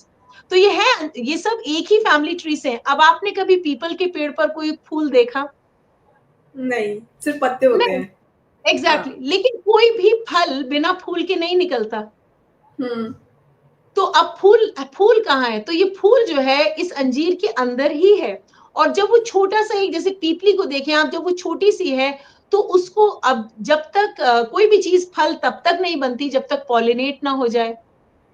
तो ये है, ये सब एक ही फैमिली ट्री से है। अब आपने कभी पीपल के पेड़ पर कोई फूल देखा? नहीं, सिर्फ पत्ते होते नहीं, हैं। हाँ एग्जैक्टली, लेकिन कोई भी फल बिना फूल के नहीं निकलता। हम्म तो अब फूल, फूल कहाँ है? तो ये फूल जो है इस अंजीर के अंदर ही है। और जब वो छोटा सा, एक जैसे पीपली को देखें आप, जब वो छोटी सी है तो उसको, अब जब तक कोई भी चीज फल तब तक नहीं बनती जब तक पॉलिनेट ना हो जाए।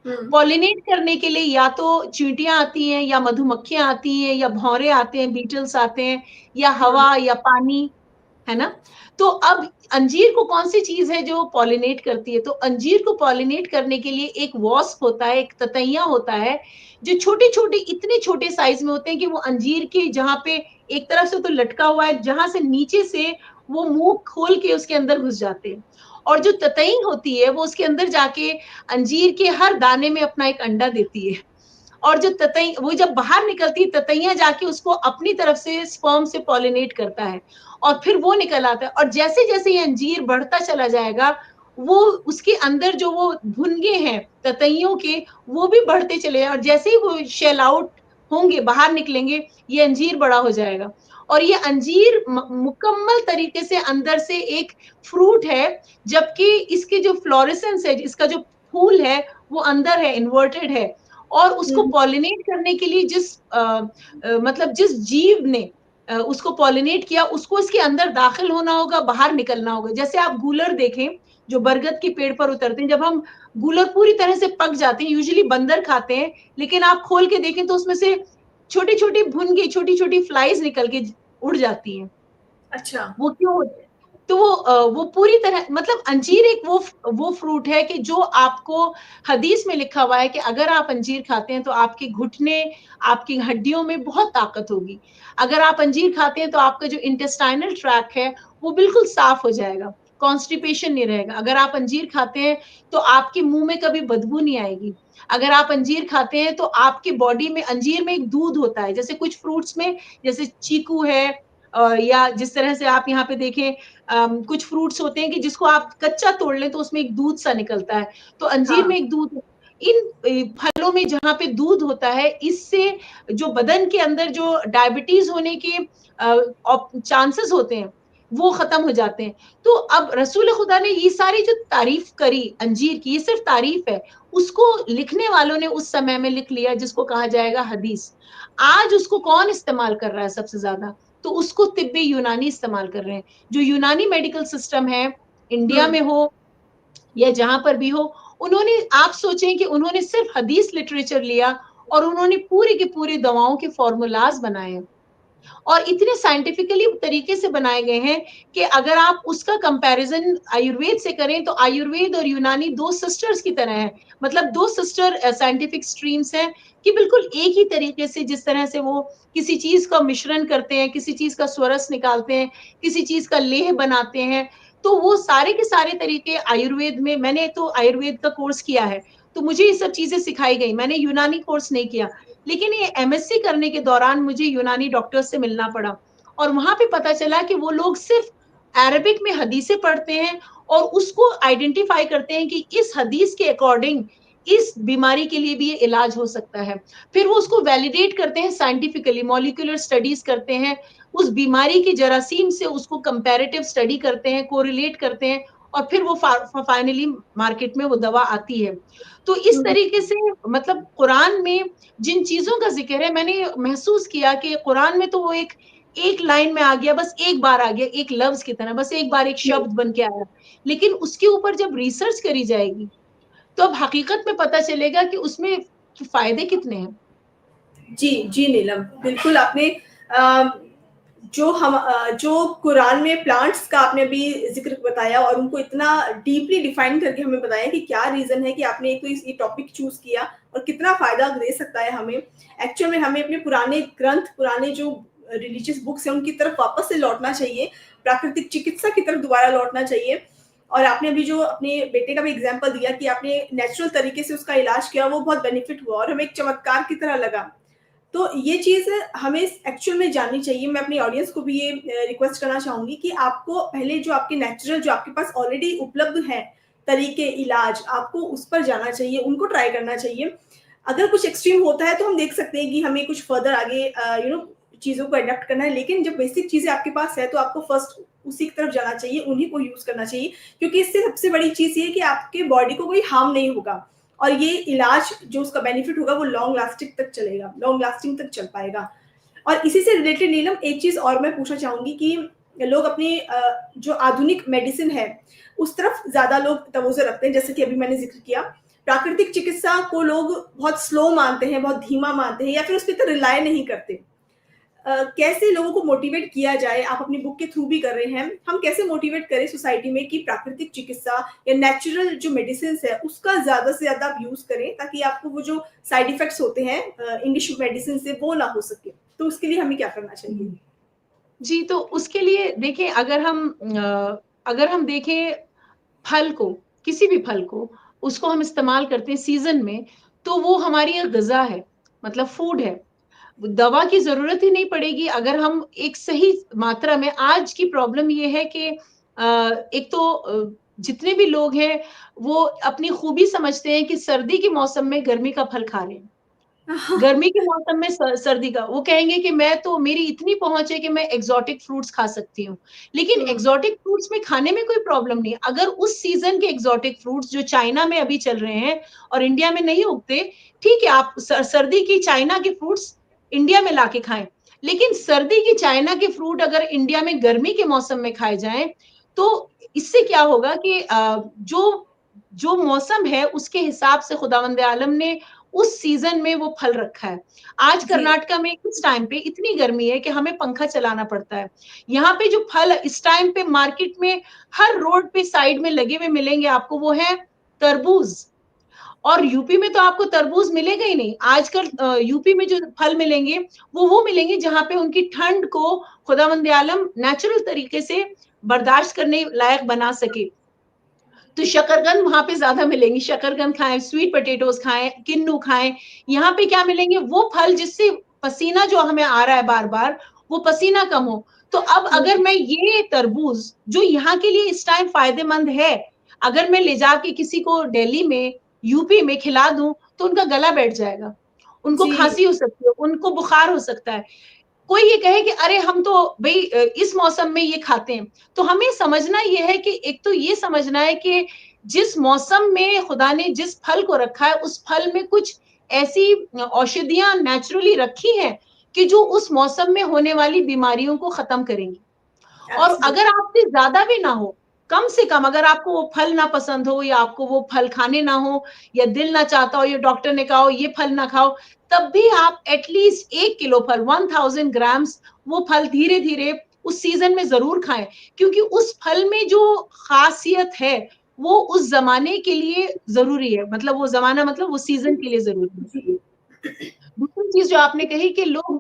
हम्म पॉलिनेट करने के लिए या तो चींटियां आती हैं, या मधुमक्खियां आती हैं, या भौरे आते हैं, बीटल्स आते हैं, या हम्म हवा या पानी, है ना? तो अब अंजीर को कौन सी चीज है जो पॉलिनेट करती है? तो अंजीर को पॉलिनेट करने के लिए एक वॉस्प होता है, एक ततैया होता है, जो छोटे छोटे, इतने छोटे साइज में होते हैं कि वो अंजीर के जहां पे एक तरफ से तो लटका हुआ है, जहां से नीचे से वो मुंह खोल के उसके अंदर घुस जाते हैं। और जो ततई होती है वो उसके अंदर जाके अंजीर के हर दाने में अपना एक अंडा देती है। और जो ततई, वो जब बाहर निकलती है, ततैया जाके उसको अपनी तरफ से स्पर्म से पॉलिनेट करता है, और फिर वो निकल आता है। और जैसे जैसे ये अंजीर बढ़ता चला जाएगा, वो उसके अंदर जो वो भुनगे हैं ततैयों के, वो भी बढ़ते चले जाए, और जैसे ही वो शेल आउट होंगे, बाहर निकलेंगे, ये अंजीर बड़ा हो जाएगा। और ये अंजीर मुकम्मल तरीके से अंदर से एक फ्रूट है, जबकि इसके जो फ्लोरेसेंस है, इसका जो फूल है, वो अंदर है, इन्वर्टेड है। और उसको हम्म पॉलिनेट करने के लिए मतलब जिस जीव ने उसको पॉलिनेट किया, उसको इसके अंदर दाखिल होना होगा, बाहर निकलना होगा। जैसे आप गूलर देखें जो बरगद के पेड़ पर उतरते हैं, जब हम गूलर पूरी तरह से पक जाते हैं, यूजुअली बंदर खाते हैं, लेकिन आप खोल के देखें तो उसमें से छोटी छोटी भुन गई छोटी छोटी फ्लाइज निकल के उड़ जाती हैं। अच्छा। वो क्यों होता है? तो वो पूरी तरह मतलब अंजीर एक वो फ्रूट है कि जो आपको हदीस में लिखा हुआ है कि अगर आप अंजीर खाते हैं तो आपके घुटने, आपकी हड्डियों में बहुत ताकत होगी। अगर आप अंजीर खाते हैं तो आपका जो इंटेस्टाइनल ट्रैक है वो बिल्कुल साफ हो जाएगा, कॉन्स्टिपेशन नहीं रहेगा। अगर आप अंजीर खाते हैं तो आपके मुंह में कभी बदबू नहीं आएगी। अगर आप अंजीर खाते हैं तो आपकी बॉडी में, अंजीर में एक दूध होता है, जैसे कुछ फ्रूट्स में, जैसे चीकू है या जिस तरह से आप यहाँ पे देखें कुछ फ्रूट्स होते हैं कि जिसको आप कच्चा तोड़ लें तो उसमें एक दूध सा निकलता है, तो अंजीर हाँ। में एक दूध, इन फलों में जहाँ पे दूध होता है, इससे जो बदन के अंदर जो डायबिटीज होने के चांसेस होते हैं वो खत्म हो जाते हैं। तो अब रसूल खुदा ने ये सारी जो तारीफ करी अंजीर की, ये सिर्फ तारीफ है, उसको लिखने वालों ने उस समय में लिख लिया जिसको कहा जाएगा हदीस। आज उसको कौन इस्तेमाल कर रहा है सबसे ज्यादा? तो उसको तिब्बे यूनानी इस्तेमाल कर रहे हैं। जो यूनानी मेडिकल सिस्टम है, इंडिया में हो या जहां पर भी हो, उन्होंने, आप सोचें कि उन्होंने सिर्फ हदीस लिटरेचर लिया और उन्होंने पूरी की पूरी दवाओं के फॉर्मूलाज बनाए और इतने साइंटिफिकली तरीके से बनाए गए हैं कि अगर आप उसका कंपैरिजन आयुर्वेद से करें तो आयुर्वेद और यूनानी दो सिस्टर्स की तरह है। मतलब दो सिस्टर साइंटिफिक स्ट्रीम्स हैं कि बिल्कुल एक ही तरीके से, जिस तरह से वो किसी चीज का मिश्रण करते हैं, किसी चीज का स्वरस निकालते हैं, किसी चीज का लेह बनाते हैं, तो वो सारे के सारे तरीके आयुर्वेद में, मैंने तो आयुर्वेद का कोर्स किया है तो मुझे ये सब चीजें सिखाई गई, मैंने यूनानी कोर्स नहीं किया। लेकिन ये एमएससी करने के दौरान मुझे यूनानी डॉक्टर्स से मिलना पड़ा और वहां पे पता चला कि वो लोग सिर्फ अरबिक में हदीसें पढ़ते हैं और उसको आइडेंटिफाई करते हैं कि इस हदीस के अकॉर्डिंग इस बीमारी के लिए भी ये इलाज हो सकता है। फिर वो उसको वैलिडेट करते हैं साइंटिफिकली, मॉलिक्यूलर स्टडीज करते हैं, उस बीमारी की जरासीम से उसको कंपैरेटिव स्टडी करते हैं, कोरिलेट करते हैं और फिर वो फाइनली मार्केट में वो दवा आती है। तो इस तरीके से मतलब कुरान में जिन चीजों का जिक्र है, मैंने महसूस किया कि कुरान में तो वो एक लाइन में आ गया, बस एक बार आ गया, एक लफ्ज की तरह, बस एक बार एक शब्द बन के आया। लेकिन उसके ऊपर जब रिसर्च करी जाएगी तो अब हकीकत में पता चलेगा कि उसमें फायदे कितने हैं। जी, जी नीलम, बिल्कुल आपने जो कुरान में प्लांट्स का आपने अभी ज़िक्र बताया और उनको इतना डीपली डिफाइन करके हमें बताया कि क्या रीज़न है कि आपने एक तो ये टॉपिक चूज़ किया और कितना फ़ायदा दे सकता है हमें। एक्चुअल में हमें अपने पुराने ग्रंथ, पुराने जो रिलीजियस बुक्स हैं, उनकी तरफ वापस से लौटना चाहिए, प्राकृतिक चिकित्सा की तरफ दोबारा लौटना चाहिए। और आपने अभी जो अपने बेटे का भी एग्ज़ाम्पल दिया कि आपने नेचुरल तरीके से उसका इलाज किया, वो बहुत बेनिफिट हुआ और हमें एक चमत्कार की तरह लगा। तो ये चीज़ हमें एक्चुअल में जाननी चाहिए। मैं अपनी ऑडियंस को भी ये रिक्वेस्ट करना चाहूँगी कि आपको पहले जो आपके नेचुरल, जो आपके पास ऑलरेडी उपलब्ध हैं तरीके इलाज, आपको उस पर जाना चाहिए, उनको ट्राई करना चाहिए। अगर कुछ एक्सट्रीम होता है तो हम देख सकते हैं कि हमें कुछ फर्दर आगे चीज़ों को अडॉप्ट करना है, लेकिन जब बेसिक चीज़ें आपके पास है तो आपको फर्स्ट उसी की तरफ जाना चाहिए, उन्हीं को यूज़ करना चाहिए, क्योंकि इससे सबसे बड़ी चीज़ ये है कि आपके बॉडी को कोई हार्म नहीं होगा और ये इलाज जो उसका बेनिफिट होगा वो लॉन्ग लास्टिंग तक चलेगा, लॉन्ग लास्टिंग तक चल पाएगा। और इसी से रिलेटेड नीलम एक चीज़ और मैं पूछना चाहूँगी कि लोग अपनी जो आधुनिक मेडिसिन है, उस तरफ ज़्यादा लोग तवज्जो रखते हैं, जैसे कि अभी मैंने ज़िक्र किया। प्राकृतिक चिकित्सा को लोग बहुत स्लो मानते हैं, बहुत धीमा मानते हैं या फिर उस पे इतना रिलाय नहीं करते। कैसे लोगों को मोटिवेट किया जाए? आप अपनी बुक के थ्रू भी कर रहे हैं। हम कैसे मोटिवेट करें सोसाइटी में कि प्राकृतिक चिकित्सा या नेचुरल जो मेडिसिन्स है, उसका ज़्यादा से ज़्यादा आप यूज़ करें ताकि आपको वो जो साइड इफ़ेक्ट्स होते हैं इंग्लिश मेडिसिन से, वो ना हो सके। तो उसके लिए हमें क्या करना चाहिए? जी, तो उसके लिए देखिए, अगर हम देखें फल को, किसी भी फल को, उसको हम इस्तेमाल करते हैं सीज़न में, तो वो हमारी एक ग़िज़ा है, मतलब फूड है। दवा की ज़रूरत ही नहीं पड़ेगी अगर हम एक सही मात्रा में। आज की प्रॉब्लम ये है कि एक तो जितने भी लोग हैं, वो अपनी खूबी समझते हैं कि सर्दी के मौसम में गर्मी का फल खा रहे हैं। गर्मी के मौसम में सर्दी का, वो कहेंगे कि मैं तो, मेरी इतनी पहुंच है कि मैं एक्सोटिक फ्रूट्स खा सकती हूँ। लेकिन एक्सोटिक फ्रूट्स में खाने में कोई प्रॉब्लम नहीं है। अगर उस सीजन के एक्सोटिक फ्रूट्स जो चाइना में अभी चल रहे हैं और इंडिया में नहीं उगते, ठीक है, आप सर्दी की चाइना के फ्रूट्स इंडिया में लाके खाएं। लेकिन सर्दी की चाइना के फ्रूट अगर इंडिया में गर्मी के मौसम में खाए जाएं, तो इससे क्या होगा कि जो जो मौसम है उसके हिसाब से खुदावंद आलम ने उस सीजन में वो फल रखा है। आज जी। कर्नाटका में इस टाइम पे इतनी गर्मी है कि हमें पंखा चलाना पड़ता है। यहाँ पे जो फल इस टाइम पे मार्केट में हर रोड पे साइड में लगे हुए मिलेंगे आपको, वो है तरबूज। और यूपी में तो आपको तरबूज मिलेगा ही नहीं। आजकल यूपी में जो फल मिलेंगे वो मिलेंगे जहाँ पे उनकी ठंड को खुदावंद आलम नेचुरल तरीके से बर्दाश्त करने लायक बना सके। तो शकरकंद वहां पे ज्यादा मिलेंगी, शकरकंद खाएं, स्वीट पोटैटोज खाएं, किन्नू खाएं। यहाँ पे क्या मिलेंगे, वो फल जिससे पसीना जो हमें आ रहा है बार बार, वो पसीना कम हो। तो अब अगर मैं ये तरबूज जो यहाँ के लिए इस टाइम फायदेमंद है, अगर मैं ले जाके किसी को दिल्ली में, यूपी में खिला दूं, तो उनका गला बैठ जाएगा, उनको जी। खांसी हो सकती है, उनको बुखार हो सकता है। कोई ये कहे कि अरे हम तो भाई इस मौसम में ये खाते हैं, तो हमें समझना ये है कि एक तो ये समझना है कि जिस मौसम में खुदा ने जिस फल को रखा है, उस फल में कुछ ऐसी औषधियां नेचुरली रखी हैं कि जो उस मौसम में होने वाली बीमारियों को खत्म करेंगी। और Absolutely. अगर आपसे ज्यादा भी ना हो, कम से कम अगर आपको वो फल ना पसंद हो, या आपको वो फल खाने ना हो, या दिल ना चाहता हो, या डॉक्टर ने कहा हो ये फल ना खाओ, तब भी आप एटलीस्ट 1 किलो फल, 1000 ग्राम्स वो फल धीरे धीरे उस सीजन में जरूर खाएं, क्योंकि उस फल में जो खासियत है वो उस जमाने के लिए जरूरी है। मतलब वो जमाना मतलब वो सीजन के लिए जरूरी है। जी। दूसरी चीज जो आपने कही कि लोग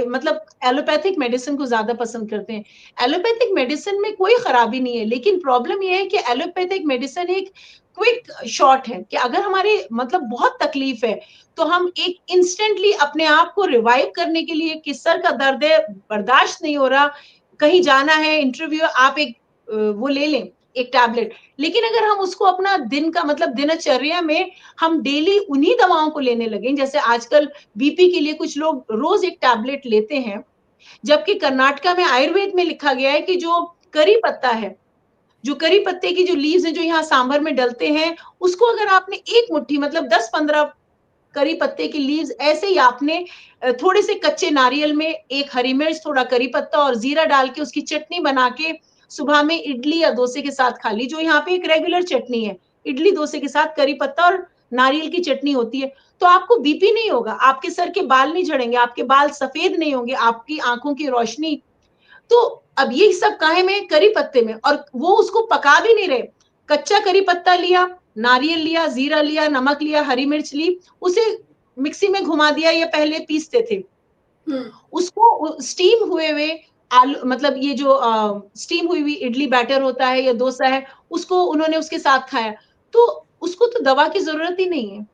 मतलब एलोपैथिक मेडिसिन को ज्यादा पसंद करते हैं। एलोपैथिक मेडिसिन में कोई खराबी नहीं है, लेकिन प्रॉब्लम यह है कि एलोपैथिक मेडिसिन एक क्विक शॉट है कि अगर हमारे मतलब बहुत तकलीफ है, तो हम एक इंस्टेंटली अपने आप को रिवाइव करने के लिए कि सर का दर्द है, बर्दाश्त नहीं हो रहा, कहीं जाना है, इंटरव्यू, आप एक वो ले लें, एक टैबलेट। लेकिन अगर हम उसको अपना दिन का मतलब दिनचर्या में हम डेली उन्हीं दवाओं को लेने लगे, जैसे आजकल बीपी के लिए कुछ लोग रोज एक टैबलेट लेते हैं, जबकि कर्नाटका में आयुर्वेद में लिखा गया है कि जो करी पत्ता है, जो करी पत्ते की जो लीव्स है जो यहाँ सांभर में डलते हैं, उसको अगर आपने एक मुट्ठी मतलब 10-15 करी पत्ते की लीव्स ऐसे ही आपने थोड़े से कच्चे नारियल में एक हरी मिर्च, थोड़ा करी पत्ता और जीरा डाल के उसकी चटनी बना के सुबह में इडली या डोसे के साथ खा ली, जो यहाँ पे एक रेगुलर चटनी है, इडली डोसे के साथ करी पत्ता और नारियल की चटनी होती है, तो आपको बीपी नहीं होगा, आपके सर के बाल नहीं झड़ेंगे, आपके बाल सफेद नहीं होंगे, आपकी आंखों की रोशनी। तो अब ये सब काहे में, करी पत्ते में, और वो उसको पका भी नहीं रहे, कच्चा करी पत्ता लिया, नारियल लिया, जीरा लिया, नमक लिया, हरी मिर्च ली, उसे मिक्सी में घुमा दिया, या पहले पीसते थे, उसको स्टीम हुए आलू मतलब ये जो स्टीम हुई हुई इडली बैटर होता है या डोसा है, उसको उन्होंने उसके साथ खाया, तो उसको तो दवा की जरूरत ही नहीं है।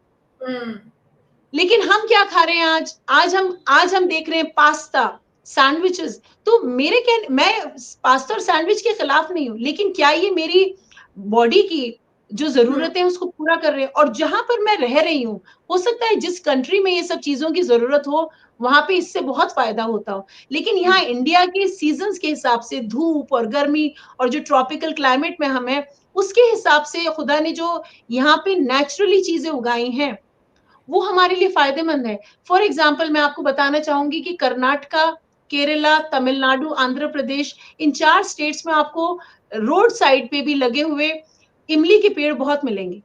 लेकिन हम क्या खा रहे हैं आज हम देख रहे हैं पास्ता, सैंडविचेस। तो मैं पास्ता और सैंडविच के खिलाफ नहीं हूँ, लेकिन क्या ये मेरी बॉडी की जो जरूरत है उसको पूरा कर रहे हैं? और जहां पर मैं रह रही हूँ, हो सकता है जिस कंट्री में ये सब चीजों की जरूरत हो, वहां पे इससे बहुत फायदा होता हो, लेकिन यहाँ इंडिया के सीजन्स के हिसाब से, धूप और गर्मी और जो ट्रॉपिकल क्लाइमेट में हम है, उसके हिसाब से खुदा ने जो यहाँ पे नेचुरली चीजें उगाई हैं, वो हमारे लिए फायदेमंद है। फॉर एग्जाम्पल मैं आपको बताना चाहूंगी कि कर्नाटका, केरला, तमिलनाडु, आंध्र प्रदेश, इन 4 स्टेट्स में आपको रोड साइड पे भी लगे हुए इमली के पेड़ बहुत मिलेंगे।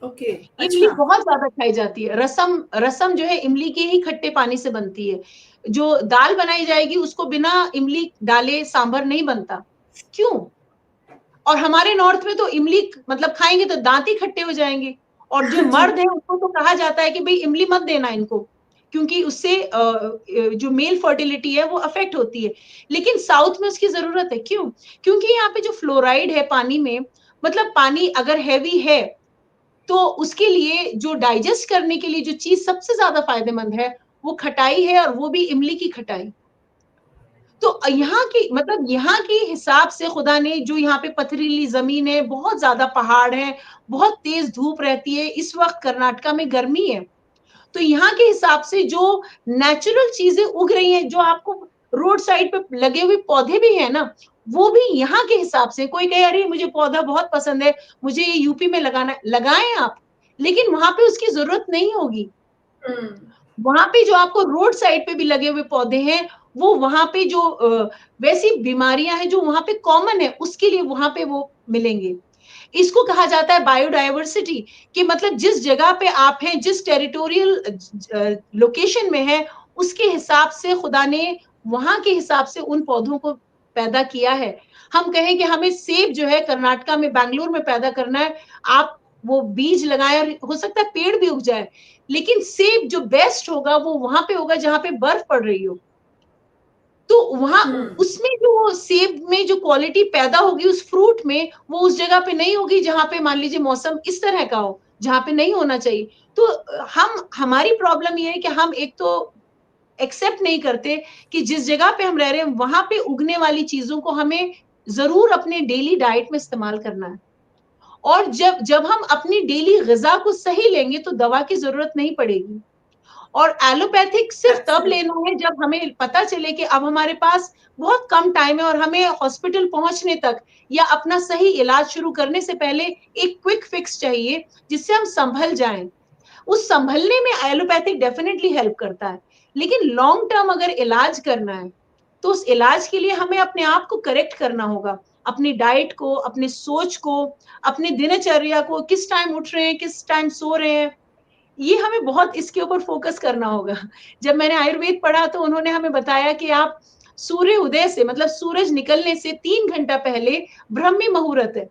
ओके, इमली अच्छा। बहुत ज्यादा खाई जाती है। रसम जो है इमली के ही खट्टे पानी से बनती है। जो दाल बनाई जाएगी उसको बिना इमली डाले सांभर नहीं बनता। क्यों? और हमारे नॉर्थ में तो इमली मतलब खाएंगे तो दांत ही खट्टे हो जाएंगे, और जो जी। मर्द है उनको तो कहा जाता है कि भाई इमली मत देना इनको, क्योंकि उससे जो मेल फर्टिलिटी है वो अफेक्ट होती है। लेकिन साउथ में उसकी जरूरत है। क्यों? क्योंकि यहाँ पे जो फ्लोराइड है पानी में, मतलब पानी अगर हैवी है तो उसके लिए जो डाइजेस्ट करने के लिए जो चीज सबसे ज्यादा फायदेमंद है वो खटाई है, और वो भी इमली की खटाई। तो यहाँ की मतलब यहाँ के हिसाब से खुदा ने जो यहाँ पे पथरीली जमीन है, बहुत ज्यादा पहाड़ है, बहुत तेज धूप रहती है, इस वक्त कर्नाटका में गर्मी है, तो यहाँ के हिसाब से जो नेचुरल चीजें उग रही हैं, जो आपको रोड साइड पे लगे हुए पौधे भी है ना, वो भी यहाँ के हिसाब से, कोई कहे अरे मुझे पौधा बहुत पसंद है, मुझे ये यूपी में लगाना है, लगाएं आप, लेकिन वहां पे उसकी जरूरत नहीं होगी। वहां पे जो आपको रोड साइड पे भी लगे हुए पौधे हैं, वो वहां पे जो वैसी बीमारियां हैं जो वहां पे कॉमन है, उसके लिए वहां पे वो मिलेंगे। इसको कहा जाता है बायोडाइवर्सिटी, कि मतलब जिस जगह पे आप हैं, जिस टेरिटोरियल लोकेशन में है, उसके हिसाब से खुदा ने वहां के हिसाब से उन पौधों को पैदा किया है। हम कहें कि हमें सेब जो है कर्नाटका में, बैंगलोर में पैदा करना है, आप वो बीज लगाएं और हो सकता है पेड़ भी उग जाए, लेकिन सेब जो बेस्ट होगा वो वहां पे होगा जहां पे बर्फ पड़ रही हो। तो वहां उसमें जो सेब में जो क्वालिटी पैदा होगी उस फ्रूट में, वो उस जगह पे नहीं होगी जहां पे मान लीजिए मौसम इस तरह का हो, जहां पे नहीं होना चाहिए। तो हमारी प्रॉब्लम ये है कि हम एक तो एक्सेप्ट नहीं करते कि जिस जगह पे हम रह रहे हैं वहां पे उगने वाली चीजों को हमें जरूर अपने डेली डाइट में इस्तेमाल करना है। और जब जब हम अपनी डेली ग़िज़ा को सही लेंगे तो दवा की जरूरत नहीं पड़ेगी। और एलोपैथिक सिर्फ तब लेना है जब हमें पता चले कि अब हमारे पास बहुत कम टाइम है और हमें हॉस्पिटल पहुंचने तक या अपना सही इलाज शुरू करने से पहले एक क्विक फिक्स चाहिए जिससे हम संभल जाएं। उस संभलने में एलोपैथिक डेफिनेटली हेल्प करता है, लेकिन लॉन्ग टर्म अगर इलाज करना है तो उस इलाज के लिए हमें अपने आप को करेक्ट करना होगा, अपनी डाइट को, अपनी सोच को, अपनी दिनचर्या को, किस टाइम उठ रहे हैं, किस टाइम सो रहे हैं, ये हमें बहुत इसके ऊपर फोकस करना होगा। जब मैंने आयुर्वेद पढ़ा तो उन्होंने हमें बताया कि आप सूर्य उदय से मतलब सूरज निकलने से 3 घंटा पहले ब्रह्मी मुहूर्त है।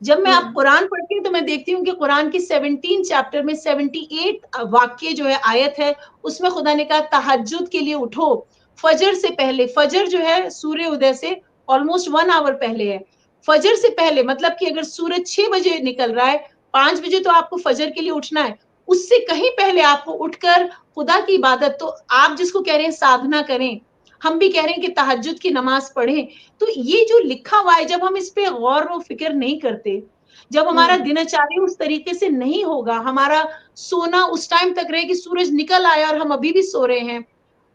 जब मैं अब कुरान पढ़ती हूँ तो मैं देखती हूँ कि कुरान की 17 चैप्टर में 78 वाक्य जो है, आयत है, उसमें खुदा ने कहा तहज्जुद के लिए उठो, फजर से पहले। फजर जो है सूर्य उदय से ऑलमोस्ट 1 आवर पहले है। फजर से पहले मतलब कि अगर सूरज 6 बजे निकल रहा है, 5 बजे तो आपको फजर के लिए उठना है। उससे कहीं पहले आपको उठकर खुदा की इबादत, तो आप जिसको कह रहे हैं साधना करें, हम भी कह रहे हैं कि तहज्जुद की नमाज पढ़ें। तो ये जो लिखा हुआ है, जब हम इस पे गौर और फिक्र नहीं करते, जब हमारा दिनचर्या उस तरीके से नहीं होगा, हमारा सोना उस टाइम तक रहे कि सूरज निकल आया और हम अभी भी सो रहे हैं,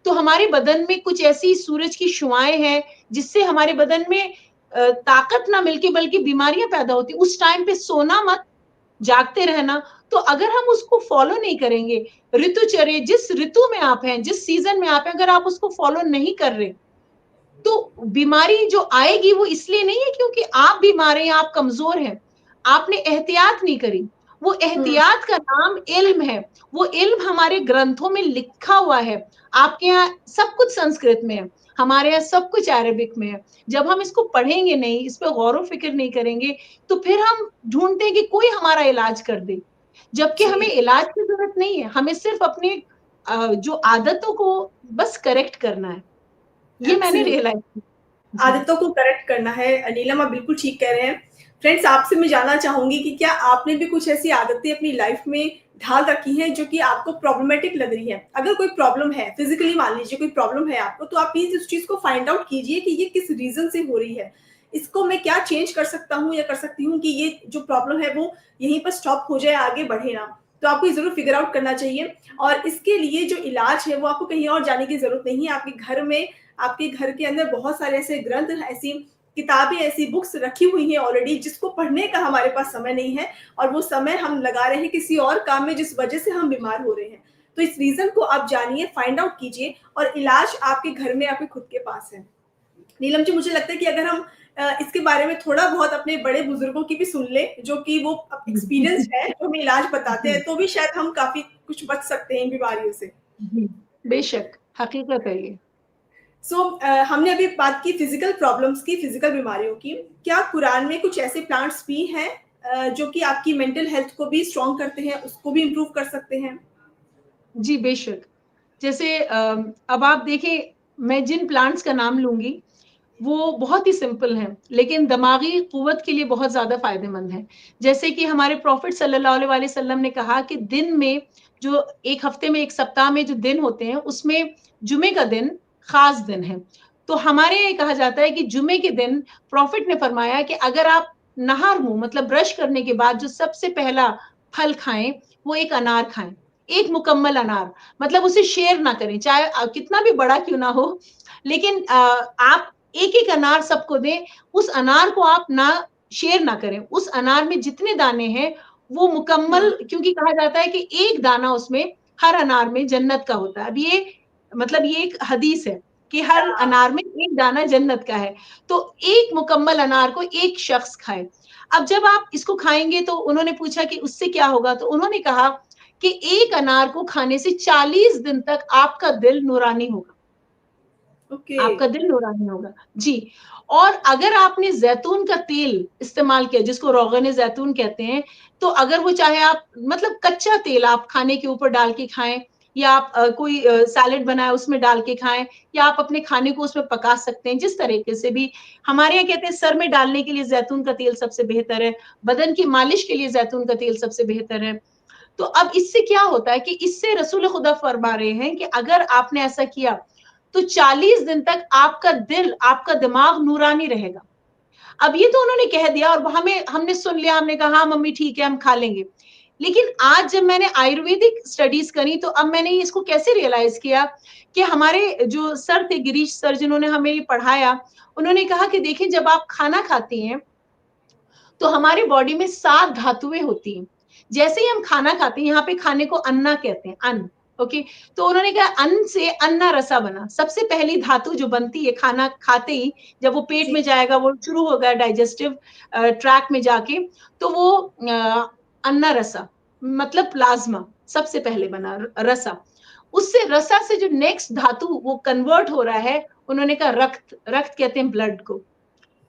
तो हमारे बदन में कुछ ऐसी सूरज की शुआएं हैं जिससे हमारे बदन में ताकत ना मिलके बल्कि बीमारियां पैदा होती। उस टाइम पे सोना मत, जागते रहना। तो अगर हम उसको फॉलो नहीं करेंगे, ऋतुचर्या, जिस ऋतु में आप हैं, जिस सीजन में आप हैं, अगर आप उसको फॉलो नहीं कर रहे, तो बीमारी जो आएगी वो इसलिए नहीं है क्योंकि आप बीमार हैं, आप कमजोर हैं, आपने एहतियात नहीं करी। वो एहतियात का नाम इल्म है। वो इल्म हमारे ग्रंथों में लिखा हुआ है। आपके यहाँ सब कुछ संस्कृत में है, हमारे यहाँ सब कुछ अरेबिक में है। जब हम इसको पढ़ेंगे नहीं, इस पे गौर व फिक्र नहीं करेंगे, तो फिर हम ढूंढते हैं कि कोई हमारा इलाज कर दे, जबकि हमें इलाज की जरूरत नहीं है। हमें सिर्फ अपने जो आदतों को बस करेक्ट करना है। ये मैंने रियलाइज किया। आदतों को करेक्ट करना है। नीलम, आप बिल्कुल ठीक कह रहे हैं। फ्रेंड्स, आपसे मैं जानना चाहूंगी कि क्या आपने भी कुछ ऐसी आदतें अपनी लाइफ में ढाल रखी हैं जो कि आपको प्रॉब्लमेटिक लग रही है? अगर कोई प्रॉब्लम है, फिजिकली मान लीजिए कोई प्रॉब्लम है आपको, तो आप प्लीज उस चीज को फाइंड आउट कीजिए कि ये किस रीजन से हो रही है, इसको मैं क्या चेंज कर सकता हूँ या कर सकती हूँ कि ये जो प्रॉब्लम है वो यहीं पर स्टॉप हो जाए, आगे बढ़े ना। तो आपको ये जरूर फिगर आउट करना चाहिए। और इसके लिए जो इलाज है वो आपको कहीं और जाने की जरूरत नहीं है। आपके घर में, आपके घर के अंदर बहुत सारे ऐसे ग्रंथ, ऐसी किताबें, ऐसी बुक्स रखी हुई हैं ऑलरेडी, जिसको पढ़ने का हमारे पास समय नहीं है और वो समय हम लगा रहे हैं किसी और काम में जिस वजह से हम बीमार हो रहे हैं। तो इस रीजन को आप जानिए, फाइंड आउट कीजिए और इलाज आपके घर में, आपके खुद के पास है। नीलम जी, मुझे लगता है कि अगर हम इसके बारे में थोड़ा बहुत अपने बड़े बुजुर्गों की भी सुन ले, जो कि वो एक्सपीरियंस है, जो हमें इलाज बताते हैं, तो भी शायद हम काफी कुछ बच सकते हैं इन बीमारियों से। बेशक, हकीकत है ये। हमने अभी बात की फिजिकल प्रॉब्लम्स की, फिजिकल बीमारियों की। क्या कुरान में कुछ ऐसे प्लांट्स भी हैं जो कि आपकी मेंटल हेल्थ को भी स्ट्रॉन्ग करते हैं, उसको भी इम्प्रूव कर सकते हैं? जी बेशक। जैसे अब आप देखें, मैं जिन प्लांट्स का नाम लूंगी वो बहुत ही सिंपल हैं, लेकिन दिमागी कुव्वत के लिए बहुत ज्यादा फायदेमंद हैं। जैसे कि हमारे प्रॉफिट सल्लल्लाहु अलैहि वसल्लम ने कहा कि दिन में, जो एक हफ्ते में, एक सप्ताह में जो दिन होते हैं, उसमें जुमे का दिन खास दिन है। तो हमारे यहाँ कहा जाता है कि जुमे के दिन प्रॉफिट ने फरमाया कि अगर आप नहार मुंह मतलब ब्रश करने के बाद जो सबसे पहला फल खाएं, वो एक अनार खाएं, एक मुकम्मल अनार। मतलब उसे शेयर ना करें, चाहे कितना भी बड़ा क्यों ना हो, लेकिन आप एक एक अनार सबको दें। उस अनार को आप ना शेयर ना करें। उस अनार में जितने दाने हैं वो मुकम्मल, क्योंकि कहा जाता है कि एक दाना उसमें, हर अनार में जन्नत का होता है। अब ये मतलब ये एक हदीस है कि हर अनार में एक दाना जन्नत का है, तो एक मुकम्मल अनार को एक शख्स खाए। अब जब आप इसको खाएंगे तो उन्होंने पूछा कि उससे क्या होगा, तो उन्होंने कहा कि एक अनार को खाने से 40 दिन तक आपका दिल नूरानी होगा, ओके। आपका दिल नूरानी होगा जी। और अगर आपने जैतून का तेल इस्तेमाल किया, जिसको रोगन जैतून कहते हैं, तो अगर वो चाहे आप मतलब कच्चा तेल आप खाने के ऊपर डाल के खाएं, या आप कोई सैलेड बनाए उसमें डाल के खाएं, या आप अपने खाने को उसमें पका सकते हैं, जिस तरीके से भी। हमारे यहाँ कहते हैं सर में डालने के लिए जैतून का तेल सबसे बेहतर है, बदन की मालिश के लिए जैतून का तेल सबसे बेहतर है। तो अब इससे क्या होता है कि इससे रसूल खुदा फरमा रहे हैं कि अगर आपने ऐसा किया तो 40 दिन तक आपका दिल, आपका दिमाग नूरानी रहेगा। अब ये तो उन्होंने कह दिया और हमने सुन लिया, हमने कहा हाँ मम्मी ठीक है हम खा लेंगे। लेकिन आज जब मैंने आयुर्वेदिक स्टडीज करी तो अब मैंने इसको कैसे रियलाइज किया कि हमारे जो सर थे, गिरीश सर, जिन्होंने हमें ये पढ़ाया, उन्होंने कहा कि देखें जब आप खाना खाती हैं तो हमारे बॉडी में 7 धातुएं होती हैं। जैसे ही हम खाना खाते हैं, यहाँ पे खाने को अन्ना कहते हैं, अन्न। ओके, तो उन्होंने कहा अन्न से अन्ना रसा बना। सबसे पहली धातु जो बनती है खाना खाते ही, जब वो पेट में जाएगा, वो शुरू होगा डाइजेस्टिव ट्रैक में जाके, तो वो अन्ना रसा मतलब प्लाज्मा सबसे पहले बना, रसा। उससे रसा से जो नेक्स्ट धातु वो कन्वर्ट हो रहा है, उन्होंने कहा रक्त, रक्त कहते हैं ब्लड को।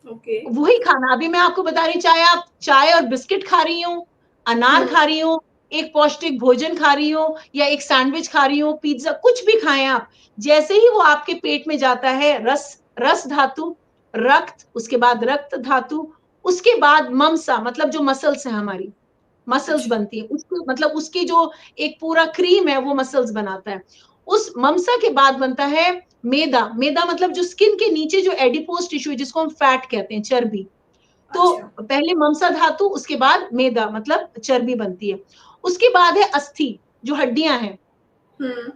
ओके। वही खाना अभी मैं आपको बता रही, चाहे आप चाय और बिस्किट खा रही हो, अनार खा रही हो, एक पौष्टिक भोजन खा रही हो, या एक सैंडविच खा रही हो, पिज्जा, कुछ भी खाएं आप, जैसे ही वो आपके पेट में जाता है, रस धातु, रक्त, उसके बाद रक्त धातु, उसके बाद ममसा मतलब जो मसल्स है हमारी, मसल्स अच्छा। बनती है, उसको मतलब उसकी जो एक पूरा क्रीम है वो मसल्स बनाता है। उस ममसा के बाद बनता है मेदा। मेदा मतलब जो स्किन के नीचे जो एडिपोज टिश्यू है, जिसको हम फैट कहते हैं, चर्बी। तो अच्छा। पहले ममसा धातु, उसके बाद मेदा मतलब चर्बी बनती है। उसके बाद है अस्थि, जो हड्डियां हैं, हम्म।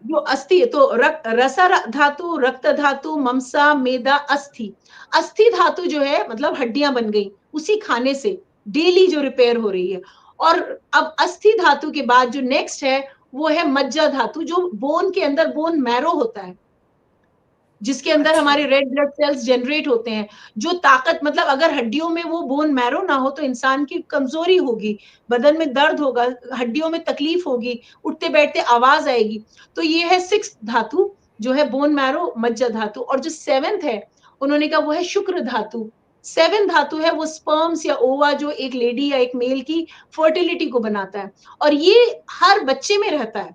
जो अस्थि है, तो रसा धातु, रक्त धातु, ममसा, मेदा, अस्थि। अस्थि धातु जो है मतलब हड्डियां बन गई उसी खाने से, डेली जो रिपेयर हो रही है। और अब अस्थि धातु के बाद जो नेक्स्ट है वो है मज्जा धातु, जो बोन के अंदर बोन मैरो होता है, जिसके अंदर अच्छा। हमारे रेड ब्लड सेल्स जनरेट होते हैं, जो ताकत, मतलब अगर हड्डियों में वो बोन मैरो ना हो तो इंसान की कमजोरी होगी, बदन में दर्द होगा, हड्डियों में तकलीफ होगी, उठते बैठते आवाज आएगी। तो ये है 6th धातु, जो है बोन मैरो, मज्जा धातु। और जो 7th है, उन्होंने कहा वो है शुक्र धातु। 7th धातु है वो स्पर्म्स या ओवा, जो एक लेडी या एक मेल की फर्टिलिटी को बनाता है, और ये हर बच्चे में रहता है,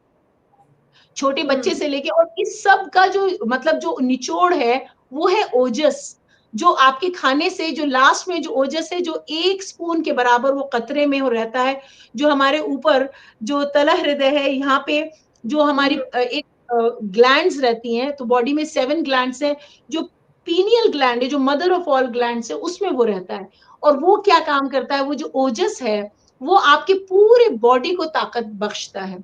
छोटे बच्चे से लेके। और इस सब का जो मतलब जो निचोड़ है वो है ओजस, जो आपके खाने से जो लास्ट में जो ओजस है, जो 1 स्पून के बराबर वो कतरे में हो रहता है, जो हमारे ऊपर जो तला हृदय है, यहाँ पे जो हमारी एक ग्लैंड्स रहती हैं, तो बॉडी में 7 ग्लैंड्स हैं, जो पीनियल ग्लैंड है, जो मदर ऑफ ऑल ग्लैंड्स है, उसमें वो रहता है। और वो क्या काम करता है, वो जो ओजस है वो आपके पूरे बॉडी को ताकत बख्शता है।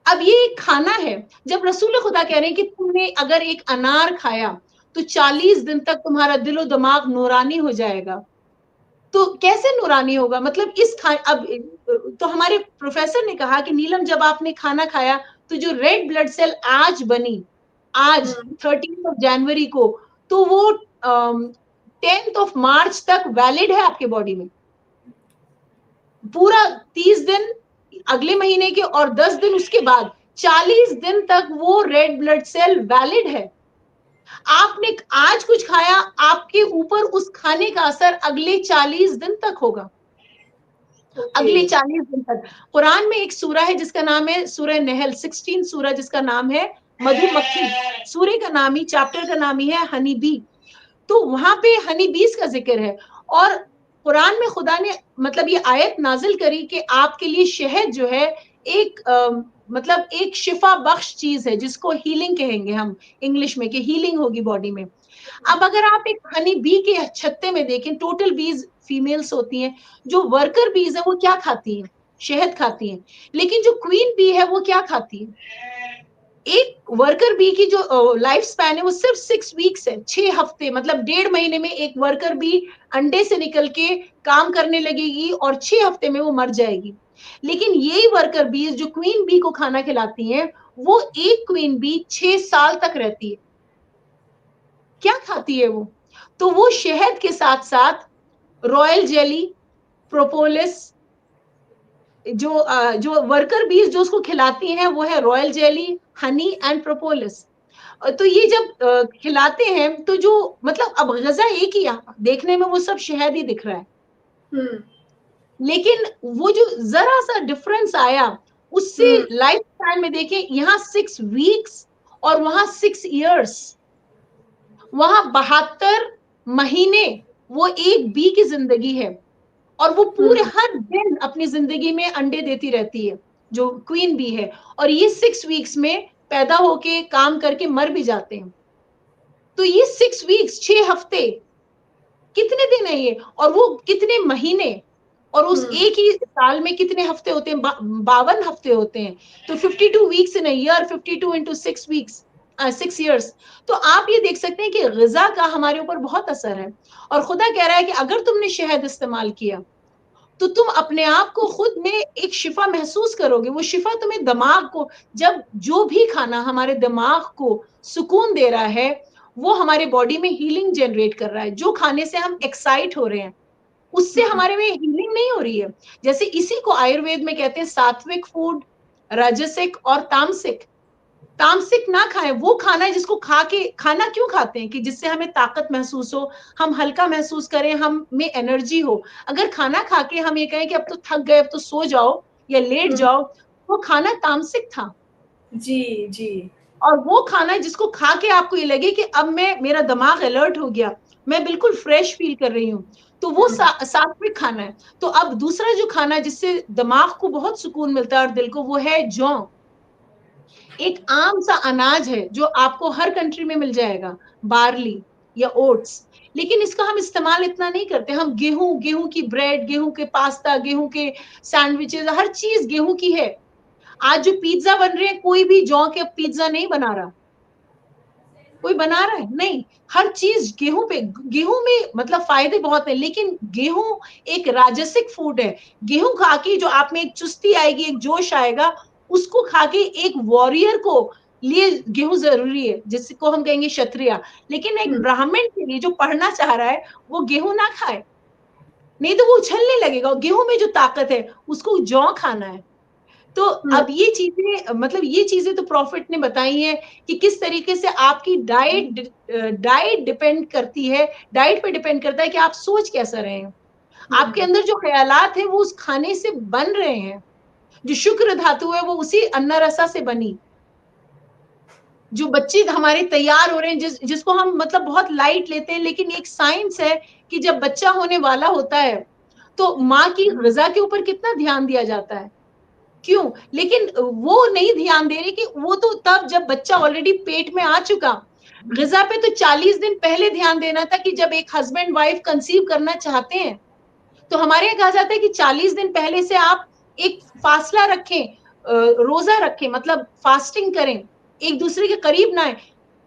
अब ये एक खाना है, जब रसूल खुदा कह रहे हैं कि तुमने अगर एक अनार खाया तो 40 दिन तक तुम्हारा दिलो दिमाग नूरानी हो जाएगा, तो कैसे नूरानी होगा, मतलब अब तो हमारे प्रोफेसर ने कहा कि नीलम जब आपने खाना खाया तो जो रेड ब्लड सेल आज बनी, आज 13 जनवरी को, तो वो 10 मार्च तक वैलिड है आपके बॉडी में, पूरा 30 दिन अगले महीने के और 10 दिन उसके बाद, 40 दिन तक वो रेड ब्लड सेल वैलिड है। आपने आज कुछ खाया, आपके ऊपर उस खाने का असर अगले 40 दिन तक होगा, अगले 40 दिन तक। कुरान में एक सूरा है जिसका नाम है सूरह नहल, 16 सूरा, जिसका नाम है मधुमक्खी। सूरे का नाम ही, चैप्टर का नाम ही है हनी बी। तो वहां पे हनी बीज का जिक्र है, और कुरान में खुदा ने मतलब ये आयत नाजिल करी कि आपके लिए शहद जो है एक मतलब एक शिफा बख्श चीज है, जिसको हीलिंग कहेंगे हम इंग्लिश में, कि हीलिंग होगी बॉडी में। अब अगर आप एक हनी बी के छत्ते में देखें, टोटल बीज फीमेल्स होती हैं, जो वर्कर बीज है वो क्या खाती हैं, शहद खाती हैं, लेकिन जो क्वीन बी है वो क्या खाती है, एक वर्कर बी की जो लाइफ स्पैन है वो सिर्फ 6 वीक्स है, 6 हफ्ते, मतलब 1.5 महीने में एक वर्कर बी अंडे से निकल के काम करने लगेगी और 6 हफ्ते में वो मर जाएगी। लेकिन यही वर्कर बीज जो क्वीन बी को खाना खिलाती हैं, वो एक क्वीन बी 6 साल तक रहती है। क्या खाती है वो? तो वो शहद के साथ साथ रॉयल जेली, प्रोपोलिस, जो वर्कर बीज जो उसको खिलाती हैं वो है royal jelly, honey and propolis. तो ये जब खिलाते हैं तो जो मतलब अब ग़िज़ा एक ही है, देखने में वो सब शहद ही दिख रहा है। हम्म लेकिन वो जो ज़रा-सा डिफरेंस आया, उससे हम्म लाइफ़स्टाइल में देखें, यहाँ 6 वीक्स और वहाँ 6 इयर्स, वहाँ 72 महीने वो एक बी की ज़िंदगी है। और वो पूरे हम्म हर दिन अपनी ज़िंदगी में अंडे देती रहती है, जो क्वीन बी है, और ये 6 वीक्स में पैदा होके काम करके मर भी जाते हैं। तो ये 6 वीक्स, 6 हफ्ते, कितने दिन है ये? और वो कितने महीने, और उस हम्म एक ही साल में कितने हफ्ते होते हैं? 52 हफ्ते होते हैं। तो 52 weeks in a year, 52 into 6 weeks, 6 years. तो आप ये देख सकते हैं कि ग़िज़ा का हमारे ऊपर बहुत असर है। और खुदा कह रहा है कि अगर तुमने शहद इस्तेमाल किया, तो तुम अपने आप को खुद में एक शिफा महसूस करोगे। वो शिफा तुम्हें दिमाग को, जब जो भी खाना हमारे दिमाग को सुकून दे रहा है, वो हमारे बॉडी में हीलिंग जनरेट कर रहा है। जो खाने से हम एक्साइट हो रहे हैं, उससे हम्म हमारे में हीलिंग नहीं हो रही है। जैसे इसी को आयुर्वेद में कहते हैं सात्विक फूड, राजसिक और तामसिक। तामसिक ना खाएं, वो खाना है जिसको खा के, खाना क्यों खाते हैं कि जिससे हमें ताकत महसूस हो, हम हल्का महसूस करें, हम में एनर्जी हो। अगर खाना खा के हम ये कहें कि अब तो थक गए, अब तो सो जाओ या लेट हम्म, जाओ, वो खाना तामसिक था। जी जी और वो खाना जिसको खा के आपको ये लगे कि अब मेरा दिमाग अलर्ट हो गया, मैं बिल्कुल फ्रेश फील कर रही हूँ, तो वो सात्विक खाना है। तो अब दूसरा जो खाना जिससे दिमाग को बहुत सुकून मिलता है और दिल को, वो है जौ। एक आम सा अनाज है जो आपको हर कंट्री में मिल जाएगा, बार्ली या ओट्स। लेकिन इसका हम इस्तेमाल इतना नहीं करते। हम गेहूं की ब्रेड, गेहूं के पास्ता, गेहूं के सैंडविचेस, हर चीज गेहूं की है। आज जो पिज्जा बन रहे हैं, कोई भी जौ के पिज्जा नहीं बना रहा। कोई बना रहा है? नहीं। हर चीज गेहूं पे, गेहूं में मतलब फायदे बहुत है, लेकिन गेहूं एक राजसिक फूड है। गेहूं खा के जो आप में एक चुस्ती आएगी, एक जोश आएगा, उसको खा के एक वॉरियर को लिए गेहूं जरूरी है, जिसको हम कहेंगे क्षत्रिय। लेकिन एक हम्म ब्राह्मण के लिए जो पढ़ना चाह रहा है, वो गेहूं ना खाए, नहीं तो वो उछलने लगेगा। और गेहूं में जो ताकत है, उसको जौ खाना है। तो हम्म अब ये चीजें, मतलब ये चीजें तो प्रॉफिट ने बताई हैं कि किस तरीके से आपकी डाइट डिपेंड करती है, डाइट पे डिपेंड करता है कि आप सोच कैसा रहे हैं। आपके हम्म अंदर जो ख्यालात हैं वो उस खाने से बन रहे हैं। जो शुक्र धातु है वो उसी अन्न रसा से बनी। जो बच्चे हमारे तैयार हो रहे हैं, जिसको हम मतलब बहुत लाइट लेते हैं, लेकिन एक साइंस है कि जब बच्चा होने वाला होता है, तो माँ की ग़िज़ा के ऊपर कितना ध्यान दिया जाता है। क्यों? लेकिन वो नहीं ध्यान दे रही कि वो तो तब जब बच्चा ऑलरेडी पेट में आ चुका। ग़िज़ा पे तो 40 दिन पहले ध्यान देना था कि जब एक हस्बैंड वाइफ कंसीव करना चाहते हैं, तो हमारे यहाँ कहा जाता है कि 40 दिन पहले से आप एक फासला रखें, रोज़ा रखें, मतलब फास्टिंग करें, एक दूसरे के करीब ना आए।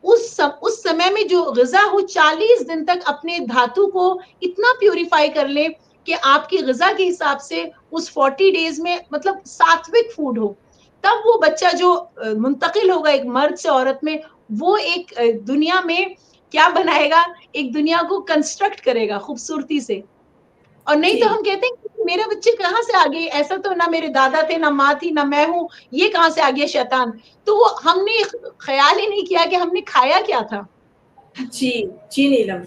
उस समय में जो ग़िज़ा हो, 40 दिन तक अपने धातु को इतना प्यूरिफाई कर ले कि आपकी ग़िज़ा के हिसाब से उस 40 डेज़ में मतलब सात्विक फूड हो। तब वो बच्चा जो मुंतकिल होगा एक मर्द से औरत में, वो एक दुनिया में क्या बनाएगा, एक दुनिया को कंस्ट्रक्ट करेगा खूबसूरती से। और नहीं तो जी हम कहते हैं कि मेरे बच्चे कहाँ से आ गए, ऐसा तो ना मेरे दादा थे, ना माँ थी, ना मैं हूँ, ये कहाँ से आ गया शैतान। तो वो हमने ख्याल ही नहीं किया कि हमने खाया क्या था। जी जी नीलम,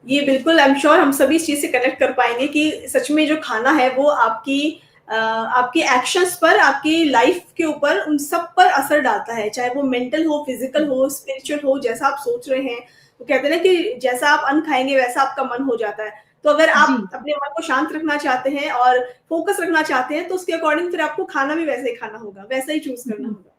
ये बिल्कुल आई एम श्योर हम सभी इस चीज़ से कनेक्ट कर पाएँगे कि सच में जो खाना है वो आपके एक्शंस पर, आपकी लाइफ के ऊपर, उन सब पर असर डालता है। चाहे वो मेंटल हो, फिज़िकल हो, स्पिरिचुअल हो, जैसा आप सोच रहे हैं। वो कहते हैं ना कि जैसा आप अन्न खाएँगे वैसा आपका मन हो जाता है। तो अगर जी, आप अपने मन को शांत रखना चाहते हैं और फ़ोकस रखना चाहते हैं तो उसके अकॉर्डिंग फिर आपको खाना भी वैसा ही खाना होगा, वैसा ही चूज़ करना जी, होगा।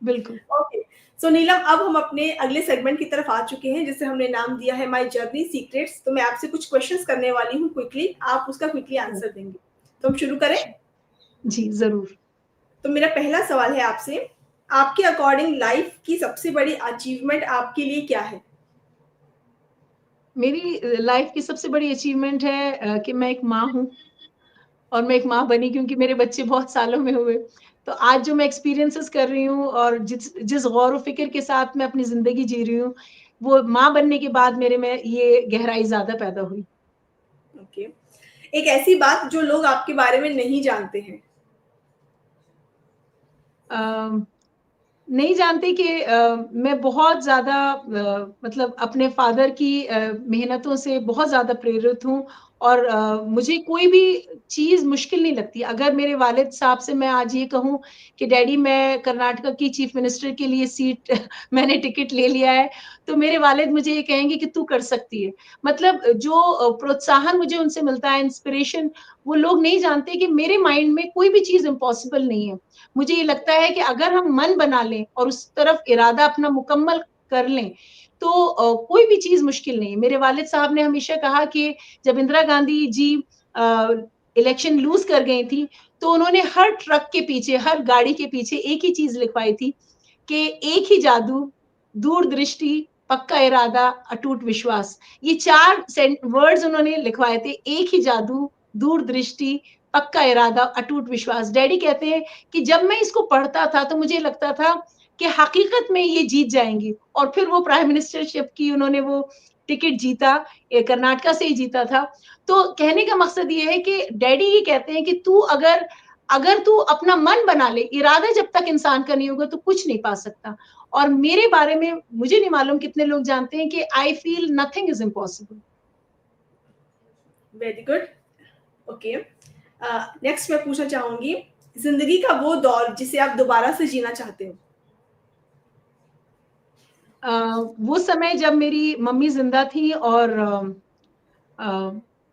बिल्कुल। ओके, सो नीलम, अब हम अपने अगले सेगमेंट की तरफ आ चुके हैं जिसे हमने नाम दिया है माय जर्नी सीक्रेट्स। तो मैं आपसे कुछ क्वेश्चंस करने वाली हूँ क्विकली, आप उसका क्विकली आंसर देंगे। तो हम शुरू करें? जी, ज़रूर। तो मेरा पहला सवाल है आपसे, आपके अकॉर्डिंग लाइफ की सबसे बड़ी अचीवमेंट आपके लिए क्या है? मेरी लाइफ की सबसे बड़ी अचीवमेंट है कि मैं एक माँ हूँ, और मैं एक माँ बनी क्योंकि मेरे बच्चे बहुत सालों में हुए। तो आज जो मैं एक्सपीरियंसेस कर रही हूँ और जिस जिस गौर व फ़िक्र के साथ मैं अपनी ज़िंदगी जी रही हूँ, वो माँ बनने के बाद मेरे में ये गहराई ज्यादा पैदा हुई। ओके, एक ऐसी बात जो लोग आपके बारे में नहीं जानते हैं। नहीं जानते कि मैं बहुत ज़्यादा मतलब अपने फ़ादर की मेहनतों से बहुत ज़्यादा प्रेरित हूँ और मुझे कोई भी चीज़ मुश्किल नहीं लगती। अगर मेरे वालिद साहब से मैं आज ये कहूँ कि डैडी मैं कर्नाटका की चीफ़ मिनिस्टर के लिए सीट मैंने टिकट ले लिया है, तो मेरे वालिद मुझे ये कहेंगे कि तू कर सकती है। मतलब जो प्रोत्साहन मुझे उनसे मिलता है, इंस्पिरेशन, वो लोग नहीं जानते कि मेरे माइंड में कोई भी चीज़ इम्पॉसिबल नहीं है। मुझे ये लगता है कि अगर हम मन बना लें और उस तरफ इरादा अपना मुकम्मल कर लें, तो कोई भी चीज़ मुश्किल नहीं है। मेरे वालिद साहब ने हमेशा कहा कि जब इंदिरा गांधी जी इलेक्शन लूज़ कर गई थी, तो उन्होंने हर ट्रक के पीछे, हर गाड़ी के पीछे एक ही चीज़ लिखवाई थी कि एक ही जादू, दूरदृष्टि, पक्का इरादा, अटूट विश्वास। ये 4 वर्ड्स उन्होंने लिखवाए थे, एक ही जादू, दूरदृष्टि, पक्का इरादा, अटूट विश्वास। डैडी कहते हैं कि जब मैं इसको पढ़ता था तो मुझे लगता था कि हकीकत में ये जीत जाएँगी और फिर वो प्राइम मिनिस्टरशिप की उन्होंने वो टिकट जीता, कर्नाटका से ही जीता था। तो कहने का मकसद ये है कि डैडी ये कहते हैं कि तू अगर अगर तू अपना मन बना ले, इरादा जब तक इंसान का नहीं होगा तो कुछ नहीं पा सकता। और मेरे बारे में मुझे नहीं मालूम कितने लोग जानते हैं कि I feel nothing is impossible. Very good. Okay, next मैं पूछना चाहूंगी, जिंदगी का वो दौर जिसे आप दोबारा से जीना चाहते हो। वो समय जब मेरी मम्मी ज़िंदा थी और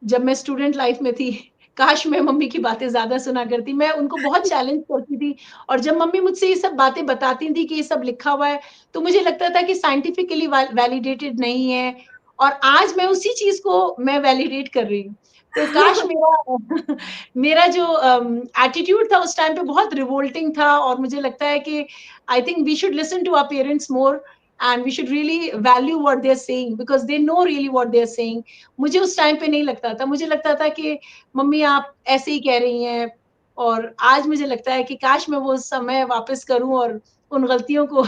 जब मैं स्टूडेंट लाइफ में थी, काश मैं मम्मी की बातें ज़्यादा सुना करती। मैं उनको बहुत चैलेंज करती थी और जब मम्मी मुझसे ये सब बातें बताती थी कि ये सब लिखा हुआ है, तो मुझे लगता था कि साइंटिफिकली वैलिडेटेड नहीं है और आज मैं उसी चीज़ को मैं वैलिडेट कर रही हूँ। तो काश मेरा मेरा जो एटीट्यूड था उस टाइम पे बहुत रिवोल्टिंग था और मुझे लगता है कि I think we should listen to our parents more and we should really value what they're saying because they know really what they're saying. मुझे उस टाइम पे नहीं लगता था, मुझे लगता था कि मम्मी आप ऐसे ही कह रही हैं और आज मुझे लगता है कि काश मैं वो समय वापस करूं और उन गलतियों को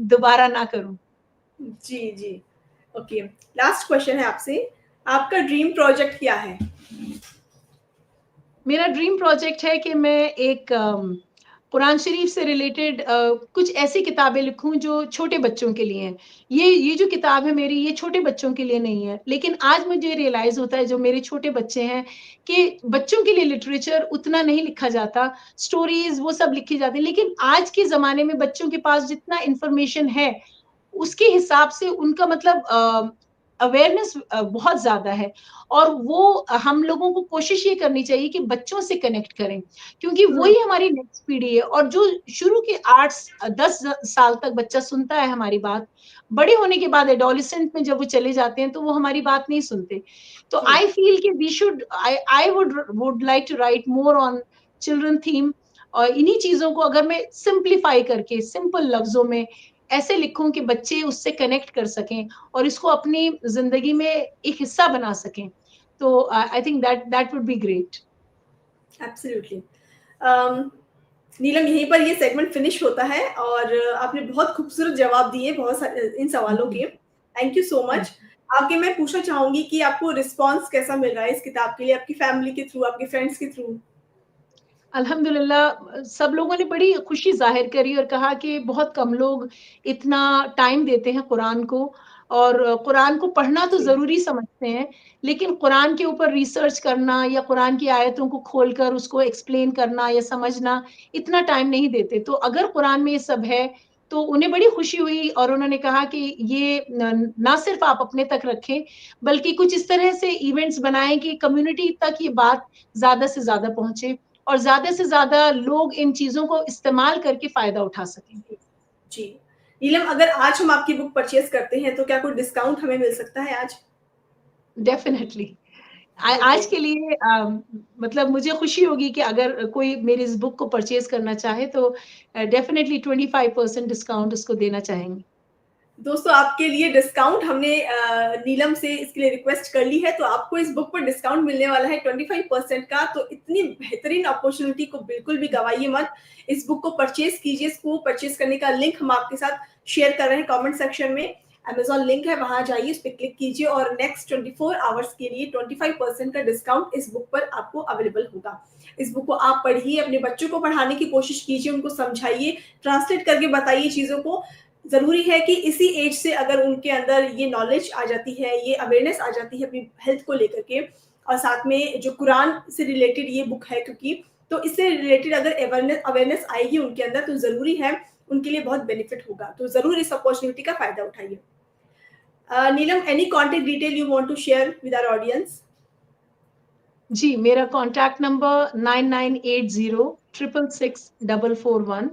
दोबारा ना करूं। जी जी। ओके, लास्ट क्वेश्चन है आपसे, आपका ड्रीम प्रोजेक्ट क्या है। मेरा ड्रीम प्रोजेक्ट है कि मैं एक कुरान शरीफ से रिलेटेड कुछ ऐसी किताबें लिखूं जो छोटे बच्चों के लिए हैं। ये जो किताब है मेरी ये छोटे बच्चों के लिए नहीं है, लेकिन आज मुझे रियलाइज होता है जो मेरे छोटे बच्चे हैं कि बच्चों के लिए लिटरेचर उतना नहीं लिखा जाता, स्टोरीज वो सब लिखी जाती है, लेकिन आज के ज़माने में बच्चों के पास जितना इन्फॉर्मेशन है उसके हिसाब से उनका मतलब अवेयरनेस बहुत ज़्यादा है और वो हम लोगों को कोशिश ये करनी चाहिए कि बच्चों से कनेक्ट करें, क्योंकि वही हमारी नेक्स्ट पीढ़ी है और जो शुरू के 8-10 साल तक बच्चा सुनता है हमारी बात, बड़े होने के बाद एडोलेसेंट में जब वो चले जाते हैं, तो वो हमारी बात नहीं सुनते। तो जी आई फील कि we should I would like to write more on children theme और इन्हीं चीज़ों को अगर मैं सिम्प्लीफाई करके सिंपल लफ्ज़ों में ऐसे लिखूँ कि बच्चे उससे कनेक्ट कर सकें और इसको अपनी ज़िंदगी में एक हिस्सा बना सकें। तो I think that would be great. Absolutely. Neelam, यहीं पर ये सेगमेंट फिनिश होता है और आपने बहुत खूबसूरत जवाब दिए बहुत इन सवालों के। Thank you so much. आगे मैं पूछना चाहूंगी कि आपको रिस्पांस कैसा मिल रहा है इस किताब के लिए, आपकी फैमिली के थ्रू, आपके फ्रेंड्स के थ्रू। अल्हम्दुलिल्लाह सब लोगों ने बड़ी खुशी ज़ाहिर करी और कहा कि बहुत कम लोग इतना टाइम देते हैं कुरान को और कुरान को पढ़ना तो जी ज़रूरी समझते हैं, लेकिन कुरान के ऊपर रिसर्च करना या कुरान की आयतों को खोलकर उसको एक्सप्लेन करना या समझना, इतना टाइम नहीं देते। तो अगर कुरान में ये सब है, तो उन्हें बड़ी खुशी हुई और उन्होंने कहा कि ये न ना सिर्फ़ आप अपने तक रखें, बल्कि कुछ इस तरह से इवेंट्स बनाएँ कि कम्युनिटी तक ये बात ज़्यादा से ज़्यादा पहुँचे और ज़्यादा से ज़्यादा लोग इन चीज़ों को इस्तेमाल करके फ़ायदा उठा सकें। जी जी। नीलम, अगर आज हम आपकी बुक परचेज करते हैं तो क्या कोई डिस्काउंट हमें मिल सकता है आज। Definitely okay. आज के लिए मतलब मुझे खुशी होगी कि अगर कोई मेरी इस बुक को परचेज़ करना चाहे तो डेफ़िनिटली 25% डिस्काउंट उसको देना चाहेंगे। दोस्तों, आपके लिए डिस्काउंट हमने नीलम से इसके लिए रिक्वेस्ट कर ली है, तो आपको इस बुक पर डिस्काउंट मिलने वाला है 25% का। तो इतनी बेहतरीन अपॉर्चुनिटी को बिल्कुल भी गवाइए मत। इस बुक को परचेज कीजिए। इसको परचेज करने का लिंक हम आपके साथ शेयर कर रहे हैं कमेंट सेक्शन में। Amazon लिंक है, वहां जाइए, उस पर क्लिक कीजिए और नेक्स्ट 24 आवर्स के लिए 25% का डिस्काउंट इस बुक पर आपको अवेलेबल होगा। इस बुक को आप पढ़िए, अपने बच्चों को पढ़ाने की कोशिश कीजिए, उनको समझाइए, ट्रांसलेट करके बताइए चीज़ों को। ज़रूरी है कि इसी एज से अगर उनके अंदर ये नॉलेज आ जाती है, ये अवेयरनेस आ जाती है अपनी हेल्थ को लेकर के, और साथ में जो कुरान से रिलेटेड ये बुक है, क्योंकि तो इससे रिलेटेड अगर अवेयरनेस आएगी उनके अंदर तो ज़रूरी है उनके लिए बहुत बेनिफिट होगा। तो ज़रूर इस अपॉर्चुनिटी का फ़ायदा उठाइए। Neelam, any contact detail you want to share with our audience? जी, मेरा कॉन्टैक्ट नंबर 9980666441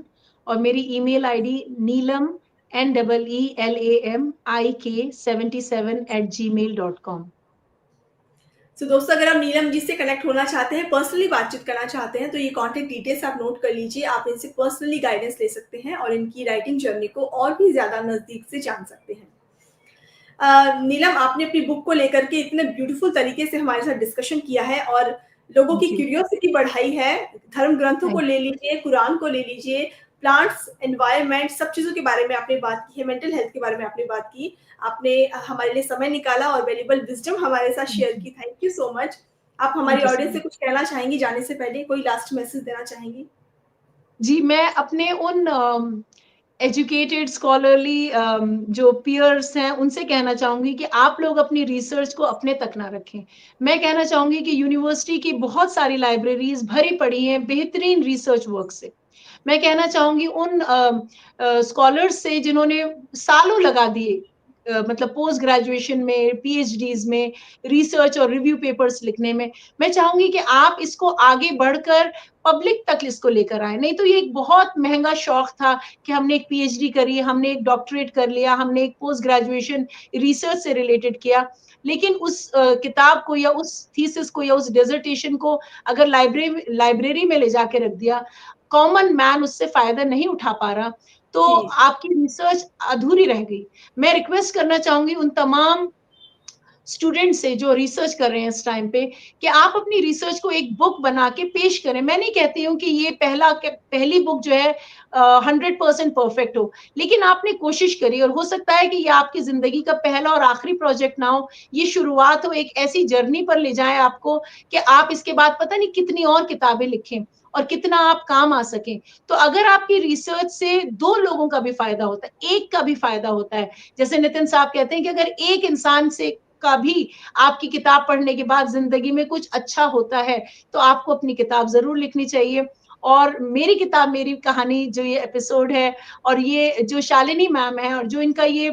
और मेरी ईमेल आईडी neelamik77@gmail.com। तो दोस्तों, अगर आप नीलम जी से कनेक्ट होना चाहते हैं, पर्सनली बातचीत करना चाहते हैं, तो ये कॉन्टेक्ट डिटेल्स आप नोट कर लीजिए। आप इनसे पर्सनली गाइडेंस ले सकते हैं और इनकी राइटिंग जर्नी को और भी ज़्यादा नज़दीक से जान सकते हैं। नीलम, आपने अपनी बुक को लेकर के इतने ब्यूटीफुल तरीके से हमारे साथ डिस्कशन किया है और लोगों की क्यूरियोसिटी बढ़ाई है। धर्म ग्रंथों को ले लीजिए, कुरान को ले लीजिए, प्लांट्स, एनवायरनमेंट, सब चीज़ों के बारे में आपने बात की है, मेंटल हेल्थ के बारे में आपने बात की। आपने हमारे लिए समय निकाला और वैल्यूएबल विज़डम हमारे साथ शेयर की। Thank you so much. आप हमारी ऑडियंस से कुछ कहना चाहेंगी जाने से पहले? कोई लास्ट मैसेज देना चाहेंगी? जी, मैं अपने उन एजुकेटेड स्कॉलरली जो पीयर्स हैं उनसे कहना चाहूंगी कि आप लोग अपनी रिसर्च को अपने तक ना रखें। मैं कहना चाहूंगी कि यूनिवर्सिटी की बहुत सारी लाइब्रेरीज भरी पड़ी हैं बेहतरीन रिसर्च वर्क से। मैं कहना चाहूंगी उन स्कॉलर्स से जिन्होंने सालों लगा दिए मतलब पोस्ट ग्रेजुएशन में, पीएचडीज में, रिसर्च और रिव्यू पेपर्स लिखने में। मैं चाहूंगी कि आप इसको आगे बढ़कर पब्लिक तक इसको लेकर आए। नहीं तो ये एक बहुत महंगा शौक था कि हमने एक पीएचडी करी, हमने एक डॉक्टरेट कर लिया, हमने एक पोस्ट ग्रेजुएशन रिसर्च से रिलेटेड किया, लेकिन उस किताब को या उस थीसिस को या उस डिसर्टेशन को अगर लाइब्रेरी में ले जाके रख दिया, कॉमन मैन उससे फायदा नहीं उठा पा रहा, तो आपकी रिसर्च अधूरी रह गई। मैं रिक्वेस्ट करना चाहूंगी उन तमाम स्टूडेंट से जो रिसर्च कर रहे हैं इस टाइम पे कि आप अपनी रिसर्च को एक बुक बना के पेश करें। मैं नहीं कहती हूँ कि ये पहली बुक जो है 100% परफेक्ट हो, लेकिन आपने कोशिश करी और हो सकता है कि ये आपकी जिंदगी का पहला और आखिरी प्रोजेक्ट ना हो, ये शुरुआत हो, एक ऐसी जर्नी पर ले जाए आपको कि आप इसके बाद पता नहीं कितनी और किताबें लिखें और कितना आप काम आ सकें। तो अगर आपकी रिसर्च से 2 लोगों का भी फायदा होता है, एक का भी फायदा होता है, जैसे नितिन साहब कहते हैं कि अगर एक इंसान से का भी आपकी किताब पढ़ने के बाद जिंदगी में कुछ अच्छा होता है, तो आपको अपनी किताब जरूर लिखनी चाहिए। और मेरी किताब मेरी कहानी जो ये एपिसोड है और ये जो शालिनी मैम है और जो इनका ये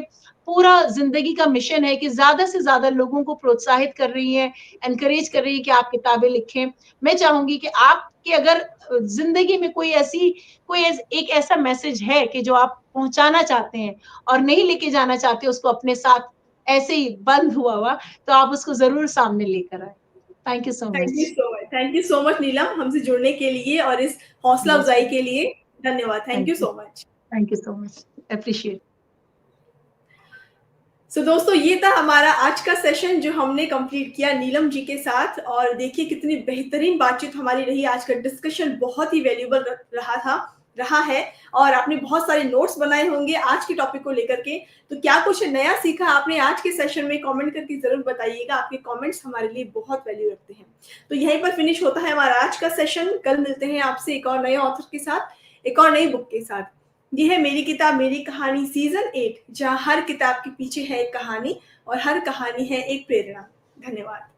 पूरा जिंदगी का मिशन है कि ज्यादा से ज्यादा लोगों को प्रोत्साहित कर रही है, एनकरेज कर रही है कि आप किताबें लिखें। मैं चाहूंगी कि आपके अगर जिंदगी में कोई एक ऐसा मैसेज है कि जो आप पहुंचाना चाहते हैं और नहीं लेके जाना चाहते उसको अपने साथ ऐसे ही बंद हुआ, तो आप उसको जरूर सामने लेकर आए। Thank you so much. Thank you so much Neelam, हमसे जुड़ने के लिए और इस हौसला अफजाई के लिए धन्यवाद। Thank you so much. Thank you so much, appreciate. So दोस्तों, ये था हमारा आज का सेशन जो हमने कंप्लीट किया नीलम जी के साथ, और देखिए कितनी बेहतरीन बातचीत हमारी रही। आज का डिस्कशन बहुत ही वैल्यूएबल रहा है और आपने बहुत सारे नोट्स बनाए होंगे आज के टॉपिक को लेकर के। तो क्या कुछ नया सीखा आपने आज के सेशन में? कमेंट करके जरूर बताइएगा, आपके कमेंट्स हमारे लिए बहुत वैल्यू रखते हैं। तो यहीं पर फिनिश होता है हमारा आज का सेशन। कल मिलते हैं आपसे एक और नए ऑथर के साथ, एक और नई बुक के साथ। ये है मेरी किताब मेरी कहानी सीजन 8, जहां हर किताब के पीछे है एक कहानी और हर कहानी है एक प्रेरणा। धन्यवाद।